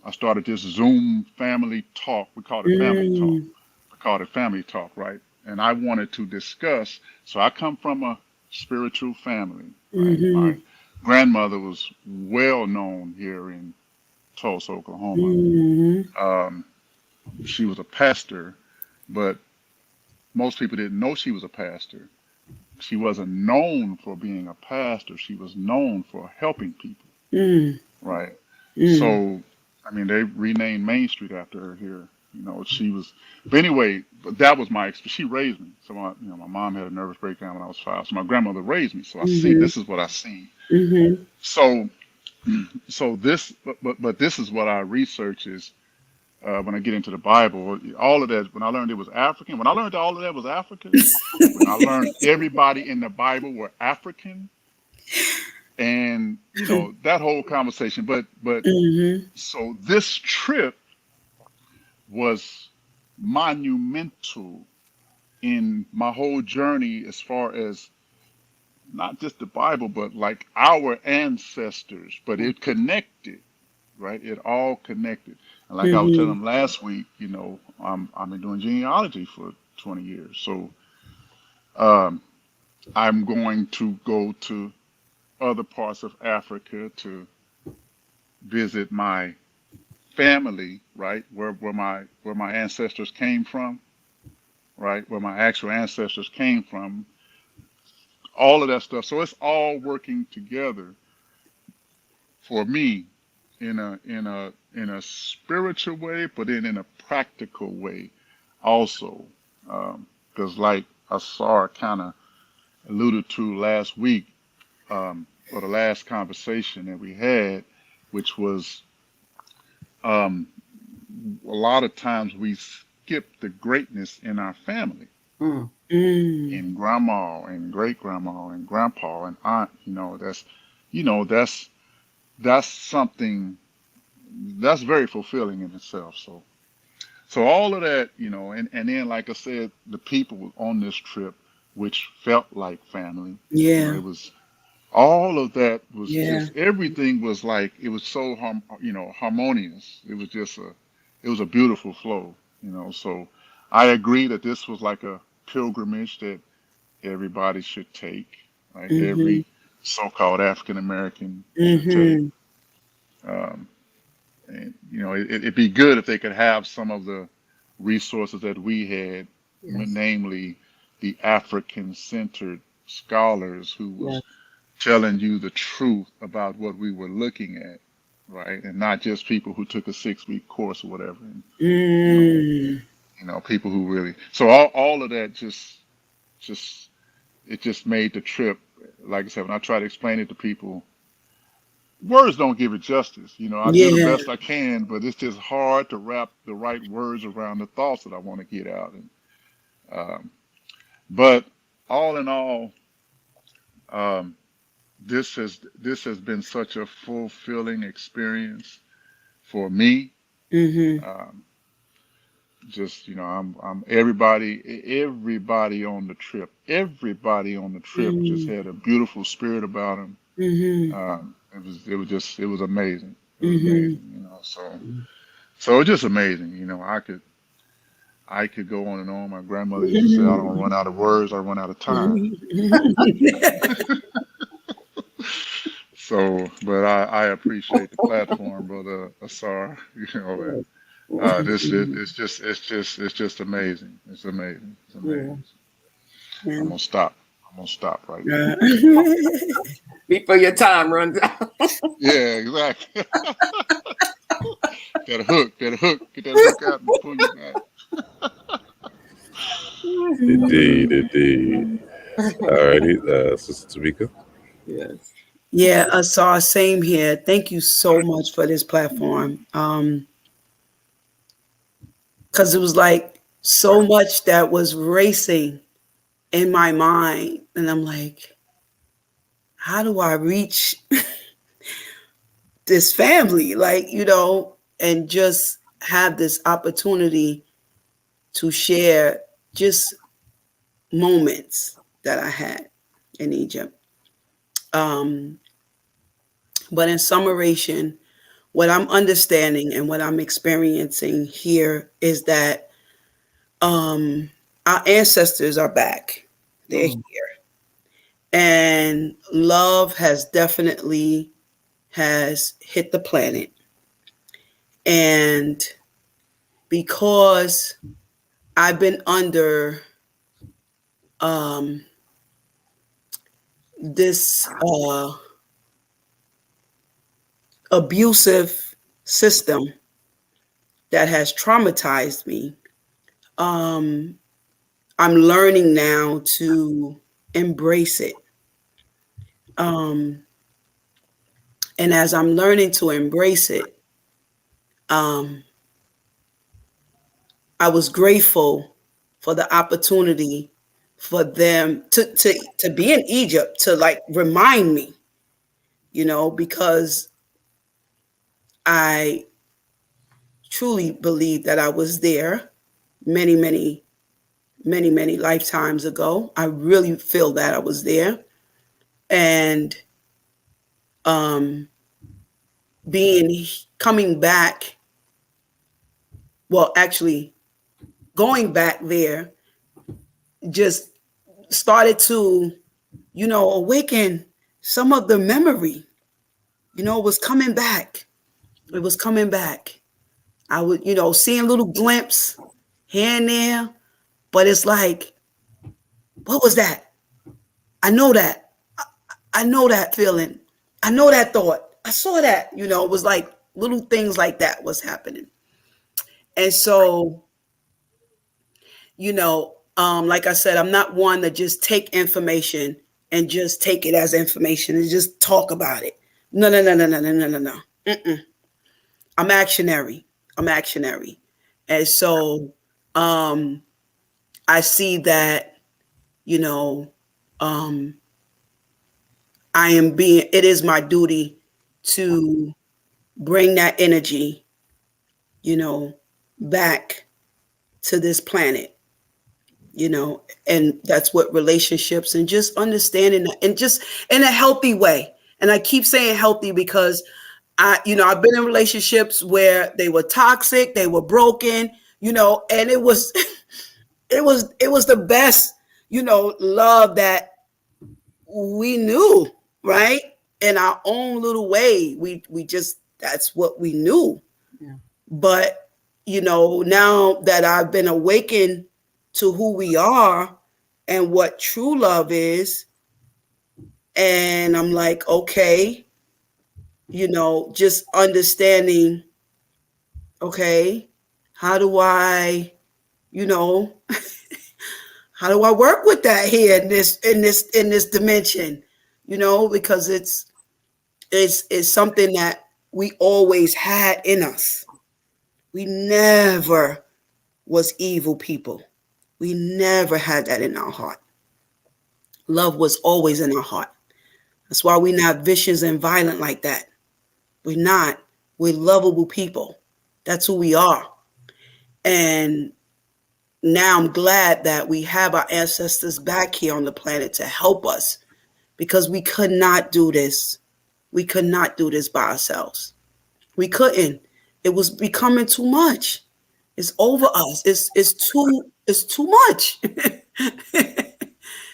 D: I started this Zoom family talk. We called it family talk. We called it family talk, right? And I wanted to discuss. So I come from a spiritual family. Right? My grandmother was well known here in Tulsa, Oklahoma. She was a pastor, but most people didn't know she was a pastor. she wasn't known for being a pastor. She was known for helping people,
B: Mm.
D: right?
B: Mm.
D: So, I mean, they renamed Main Street after her here. You know, she was. But anyway, but that was my experience. She raised me. So, my mom had a nervous breakdown when I was 5. So my grandmother raised me. So I see.
B: Mm-hmm.
D: This is what I see.
B: Mm-hmm.
D: So, this, but this is what I research is when I get into the Bible. All of that. When I learned it was African. When I learned all of that was African. When I learned everybody in the Bible were African, and that whole conversation. But
B: Mm-hmm.
D: so this trip was monumental in my whole journey as far as not just the Bible, but like our ancestors, but it connected, right? It all connected. And like I was telling
B: Mm-hmm.
D: them last week, I've been doing genealogy for 20 years. So um, I'm going to go to other parts of Africa to visit my family, right? Where my ancestors came from, right? Where my actual ancestors came from, all of that stuff. So it's all working together for me in a spiritual way, but then in a practical way also. Because like Asar kind of alluded to last week, or the last conversation that we had, which was um, a lot of times we skip the greatness in our family,
C: Mm.
B: Mm.
D: in grandma and great grandma and grandpa and aunt. That's something that's very fulfilling in itself. So all of that, and then like I said, the people on this trip, which felt like family,
B: Yeah.
D: it was all of that was
B: Yeah.
D: just everything was like it was so harmonious. It was a beautiful flow. So I agree that this was like a pilgrimage that everybody should take, right?
B: Mm-hmm.
D: Every so-called African American should take.
B: Mm-hmm.
D: Um, and it'd be good if they could have some of the resources that we had,
C: Yes.
D: namely the African-centered scholars who
C: Yes.
D: was telling you the truth about what we were looking at, right? And not just people who took a 6-week course or whatever. And, you know,
B: Mm.
D: people who really. So all of that just it just made the trip. Like I said, when I try to explain it to people, words don't give it justice. I do the
B: Yeah.
D: best I can, but it's just hard to wrap the right words around the thoughts that I want to get out. And but all in all, um, this has been such a fulfilling experience for me.
B: Mm-hmm.
D: Um, just I'm everybody on the trip. Everybody on the trip just
B: Mm-hmm.
D: had a beautiful spirit about them.
B: Mm-hmm.
D: It was amazing. It was
B: Mm-hmm.
D: amazing. So it's just amazing. I could go on and on. My grandmother used to say, "I don't run out of words. I run out of time." So, but I appreciate the platform, brother Asar. And this is it's just amazing. It's amazing. It's
C: Yeah.
D: amazing.
B: Yeah.
D: I'm gonna stop. I'm gonna stop right there.
B: Uh,
C: Before your time runs out.
D: Yeah, exactly. That hook. Get that hook out and pull you back.
A: Indeed, indeed. All righty, Sister Tamika.
C: Yes.
B: yeah, Asar, same here. Thank you so much for this platform. Because it was like so much that was racing in my mind. And I'm like, how do I reach this family? Like, and just have this opportunity to share just moments that I had in Egypt. Um, but in summation, what I'm understanding and what I'm experiencing here is that our ancestors are back. They're
C: Mm.
B: here. And love has definitely has hit the planet. And because I've been under um, this abusive system that has traumatized me, I'm learning now to embrace it. And as I'm learning to embrace it, I was grateful for the opportunity for them to be in Egypt, to like remind me, because I truly believe that I was there many, many, many, many lifetimes ago. I really feel that I was there. And coming back, well, actually going back there just started to, awaken some of the memory, was coming back. It was coming back. I would, seeing little glimpse here and there, but it's like, what was that? I know that. I know that feeling. I know that thought. I saw that, it was like little things like that was happening. And so, like I said, I'm not one to just take information and just take it as information and just talk about it. No, no, no, no, no, no, no, no, no. Mm-mm. I'm actionary. And so I see that, it is my duty to bring that energy, back to this planet, and that's what relationships and just understanding that, and just in a healthy way. And I keep saying healthy because I've been in relationships where they were toxic, they were broken, and it was, it was the best, love that we knew, right? In our own little way, we just, that's what we knew.
C: Yeah.
B: But, now that I've been awakened to who we are and what true love is, and I'm like, okay, just understanding, okay, how do I, how do I work with that here in this dimension, because it's something that we always had in us. We never was evil people. We never had that in our heart. Love was always in our heart. That's why we're not vicious and violent like that. We're not. We're lovable people. That's who we are. And now I'm glad that we have our ancestors back here on the planet to help us, because we could not do this. We could not do this by ourselves. We couldn't. It was becoming too much. It's over us. It's too much.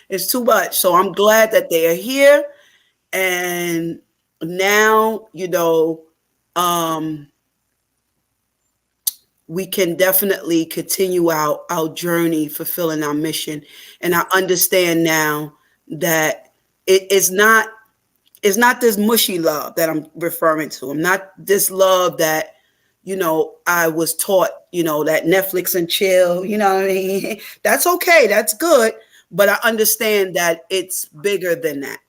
B: It's too much. So I'm glad that they are here. And now, we can definitely continue our journey, fulfilling our mission. And I understand now that it's not this mushy love that I'm referring to. I'm not this love that, I was taught, that Netflix and chill, you know what I mean? That's okay. That's good. But I understand that it's bigger than that.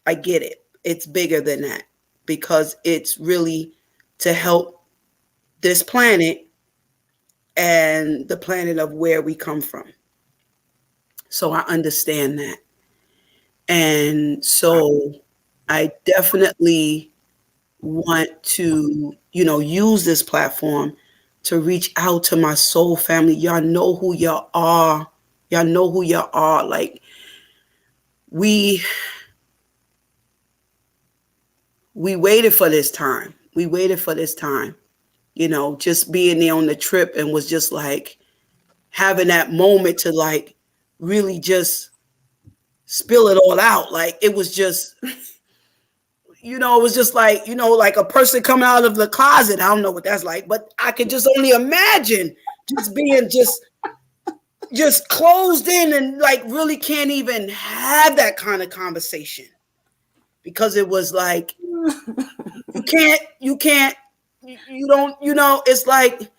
B: I get it. It's bigger than that, because it's really to help this planet and the planet of where we come from. So I understand that. And so I definitely want to, use this platform to reach out to my soul family. Y'all know who y'all are. Y'all know who y'all are. Like, we waited for this time. We waited for this time, just being there on the trip, and was just like having that moment to like really just spill it all out. Like, it was just, it was just like, like a person coming out of the closet. I don't know what that's like, but I can just only imagine just being just just closed in and like really can't even have that kind of conversation because it was like you don't, it's like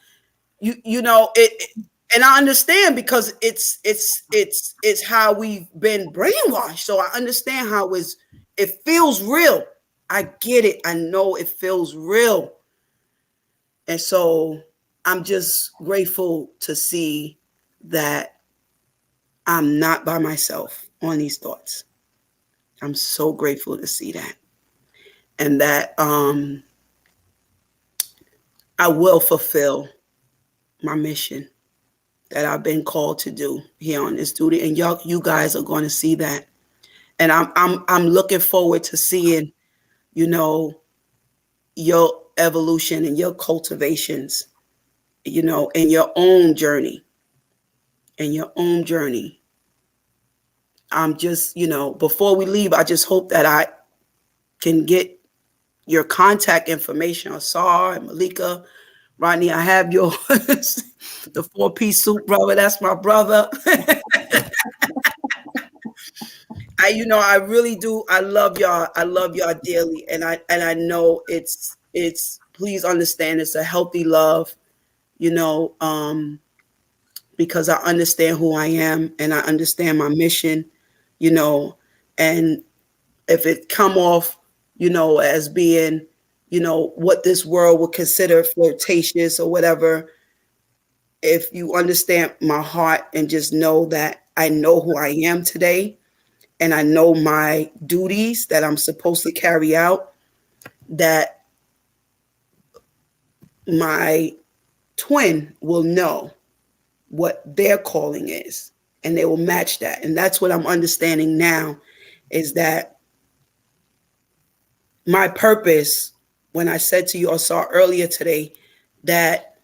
B: it, and I understand because it's how we've been brainwashed. So I understand how it feels real. I get it. I know it feels real. And so I'm just grateful to see that I'm not by myself on these thoughts. I'm so grateful to see that. And that I will fulfill my mission that I've been called to do here on this duty. And you guys are going to see that. And I'm looking forward to seeing, your evolution and your cultivations, in your own journey. In your own journey. I'm just, before we leave, I just hope that I can get your contact information. Asar and Malika, Rodney, I have yours. The 4-piece suit, brother. That's my brother. I really do. I love y'all. I love y'all dearly. And I know it's please understand it's a healthy love, because I understand who I am and I understand my mission, and if it come off, as being, what this world would consider flirtatious or whatever, if you understand my heart and just know that I know who I am today and I know my duties that I'm supposed to carry out, that my twin will know what their calling is and they will match that. And that's what I'm understanding now, is that my purpose, when I said to you, I saw earlier today, that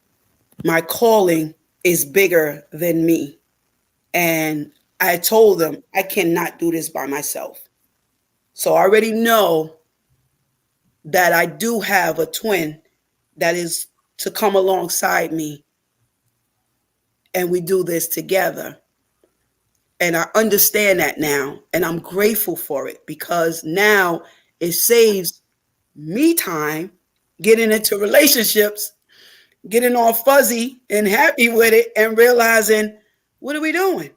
B: my calling is bigger than me. And I told them I cannot do this by myself. So I already know that I do have a twin that is to come alongside me and we do this together. And I understand that now, and I'm grateful for it because now it saves me time getting into relationships, getting all fuzzy and happy with it and realizing, what are we doing?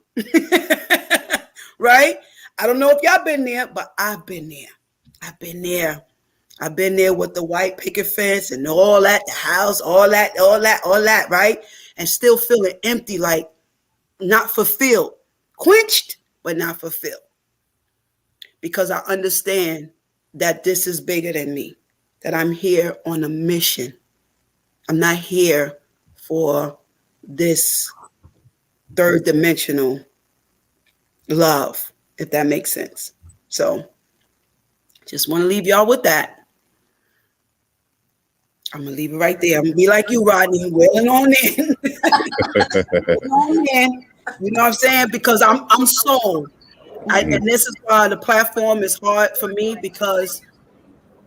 B: Right? I don't know if y'all been there, but I've been there. I've been there. I've been there with the white picket fence and all that, the house, all that, right? And still feeling empty, like not fulfilled, quenched, but not fulfilled. Because I understand that this is bigger than me, that I'm here on a mission. I'm not here for this third dimensional love, if that makes sense. So just want to leave y'all with that. I'm going to leave it right there. I'm going to be like you, Rodney, wailing on in. Wailing on in. You know what I'm saying? Because I'm sold. And this is why the platform is hard for me, because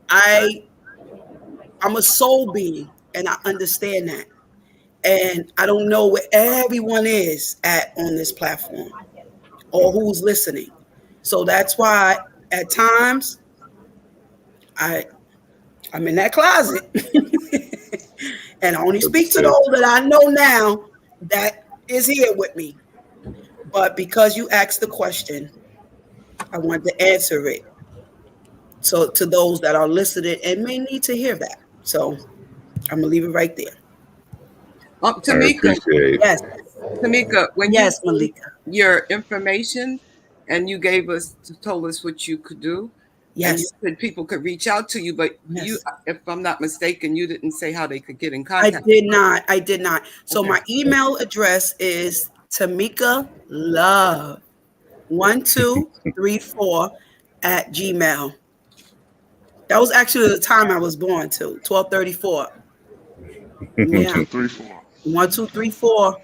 B: I'm a soul being and I understand that. And I don't know where everyone is at on this platform or who's listening. So that's why at times I'm in that closet and I only speak to those that I know now that is here with me. But because you asked the question, I wanted to answer it. So to those that are listening and may need to hear that. So I'm gonna leave it right there.
C: Tamika,
B: yes.
C: Tamika, when
B: yes,
C: you
B: Malika,
C: your information and you told us what you could do,
B: yes,
C: and you said people could reach out to you, but
B: yes.
C: you, if I'm not mistaken, you didn't say how they could get in contact.
B: I did not. So okay. My email address is Tamika Love 1234 at Gmail. That was actually the time I was born too, 1234. Yeah.
D: 1234.
B: 1234.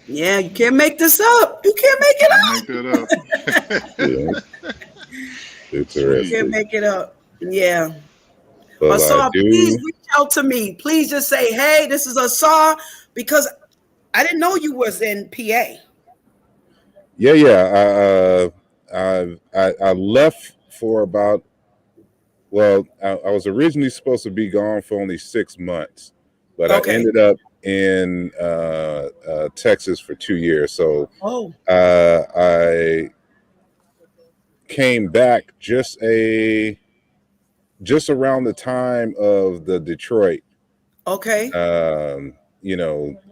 B: Yeah, you can't make this up. You can't make it up.
D: Make that
A: up. You
B: can't make it up. Yeah.
A: But
B: Asar, please reach out to me. Please just say, hey, this is Asar, because I didn't know you was in PA.
A: Yeah. I left for about. Well, I was originally supposed to be gone for only 6 months, but I
B: Okay.
A: ended up in Texas for 2 years. So
B: Oh,
A: I came back just around the time of the Detroit
B: okay.
A: um,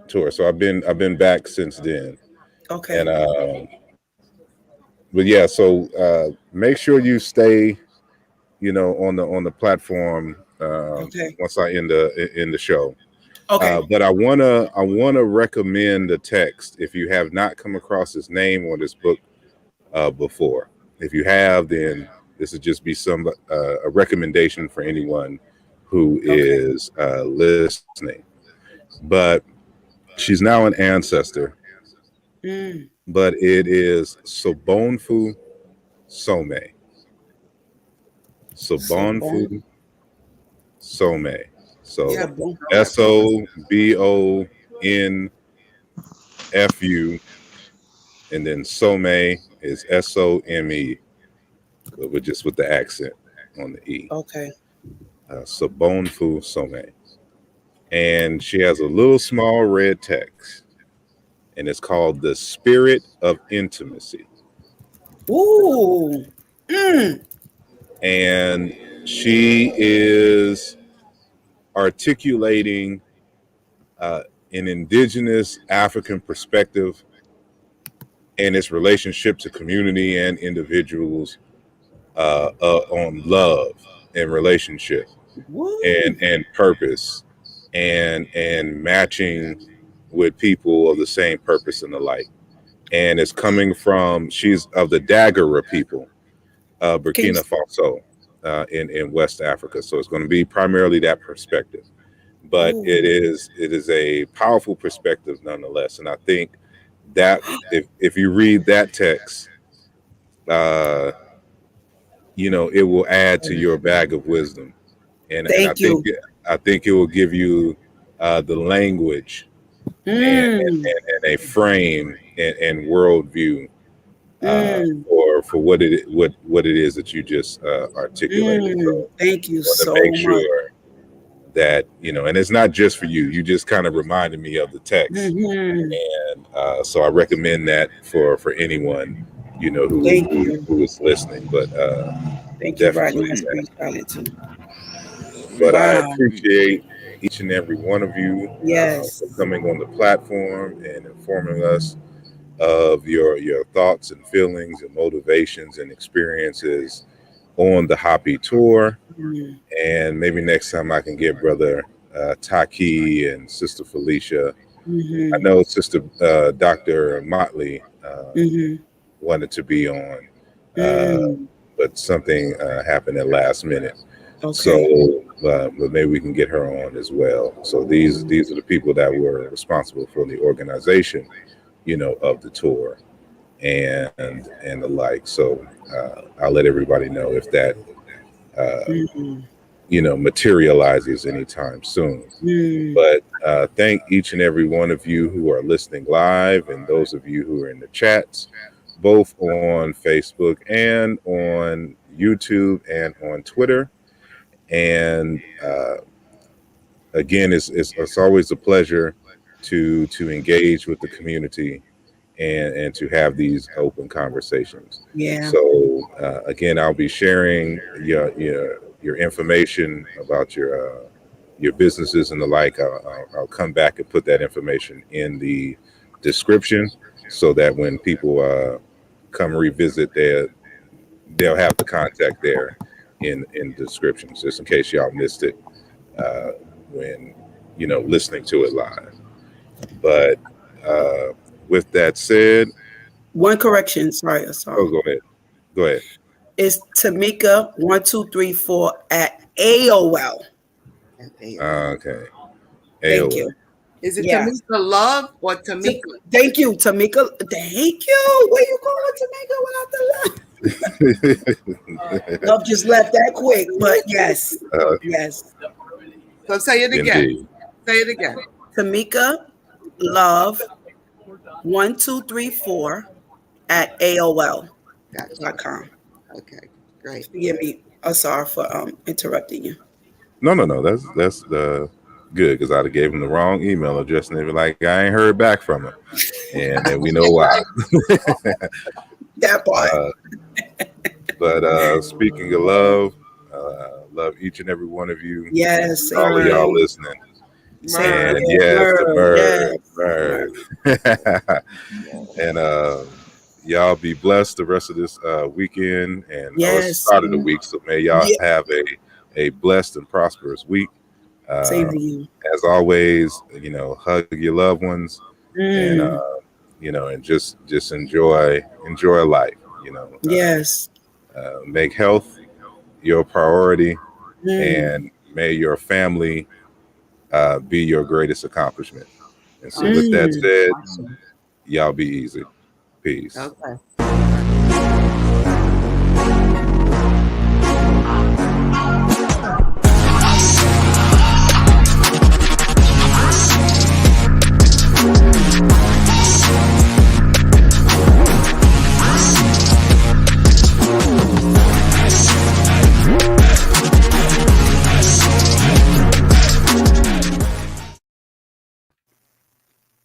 A: tour. So I've been back since then,
B: Okay.
A: and but yeah. So make sure you stay, on the platform
B: Okay.
A: once I end the show.
B: Okay.
A: But I wanna recommend a text if you have not come across this name or this book before. If you have, then this would just be a recommendation for anyone who
B: Okay.
A: is listening. But she's now an ancestor.
B: Mm.
A: But it is Sobonfu Some.
B: So bon.
A: Sobonfu Some.
C: Yeah.
A: So
B: So bon.
A: SOBONFU, and then Some is SOME, but just with the accent on the E.
B: Okay.
A: Sobonfu Some. And she has a little small red text, and it's called The Spirit of Intimacy.
B: Ooh. Mm.
A: And she is articulating uh, an indigenous African perspective and its relationship to community and individuals on love and relationship
B: Woo.
A: and purpose and matching with people of the same purpose and the like. And it's coming from, she's of the Dagara people,
B: Can you?
A: Burkina Faso, in West Africa. So it's going to be primarily that perspective, but it
B: Ooh.
A: is a powerful perspective nonetheless. And I think that if you read that text, uh, it will add to your bag of wisdom, and
B: Thank you.
A: I think it will give you the language
B: Mm.
A: and a frame and worldview
B: Mm.
A: for what it is that you just articulated.
B: Mm.
A: So
B: Thank you
A: want to
B: so
A: make
B: much.
A: sure that and it's not just for you. You just kind of reminded me of the text,
B: Hmm.
A: and so I recommend that for anyone
B: Thank you.
A: who is listening. But
B: Thank you, Roger. I
A: definitely,
B: screenshot it too.
A: but I
B: Wow.
A: appreciate each and every one of you for
B: Yes.
A: coming on the platform and informing us of your thoughts and feelings and motivations and experiences on the Hapi tour.
B: Mm.
A: And maybe next time I can get brother Taki and sister Felicia. I
B: Mm-hmm.
A: know sister Dr. Motley
B: Mm-hmm.
A: wanted to be on, uh,
B: Mm.
A: but something happened at last minute. So,
B: Okay.
A: but maybe we can get her on as well. So these are the people that were responsible for the organization, of the tour and the like. So I'll let everybody know if that
B: Mm.
A: materializes anytime soon.
B: Mm.
A: But thank each and every one of you who are listening live, and those of you who are in the chats, both on Facebook and on YouTube and on Twitter. And again, it's always a pleasure to engage with the community and to have these open conversations.
B: Yeah.
A: So again, I'll be sharing your information about your businesses and the like. I'll come back and put that information in the description so that when people come revisit, they'll have the contact there in the description, just in case y'all missed it uh, when listening to it live. But with that said,
B: One correction. Sorry,
A: oh,
B: Asar.
A: go ahead. Go ahead.
B: It's Tamika1234 at AOL.
C: And AOL.
A: Okay.
B: Thank
A: AOL.
B: you.
C: Is it
B: Yeah.
C: Tamika Love or Tamika?
B: Thank you, Tamika. Thank you. Where you going, Tamika, without the love? Love just left that quick, but yes. Yes.
C: So say it again.
A: Indeed.
C: Say it again.
B: Tamika Love 1234 at AOL.com.
C: Gotcha. Okay, great.
B: Forgive me. I'm sorry for interrupting you.
A: No. That's good, because I'd have gave him the wrong email address and they'd be like, I ain't heard back from him, and then we know why.
B: That part.
A: But speaking of love, love each and every one of you.
B: Yes. Same
A: All of
B: here.
A: y'all listening.
B: Same
C: Merv.
A: And
B: here.
A: yes, the
B: Merv,
A: bird. And y'all be blessed the rest of this weekend and
B: Yes.
A: start of the week. So may y'all
B: Yeah.
A: have a blessed and prosperous week.
B: Same to you.
A: As always, hug your loved ones and and just enjoy life.
B: Yes.
A: Make health your priority, and may your family be your greatest accomplishment. And so with that said, y'all be easy. Peace.
C: Okay.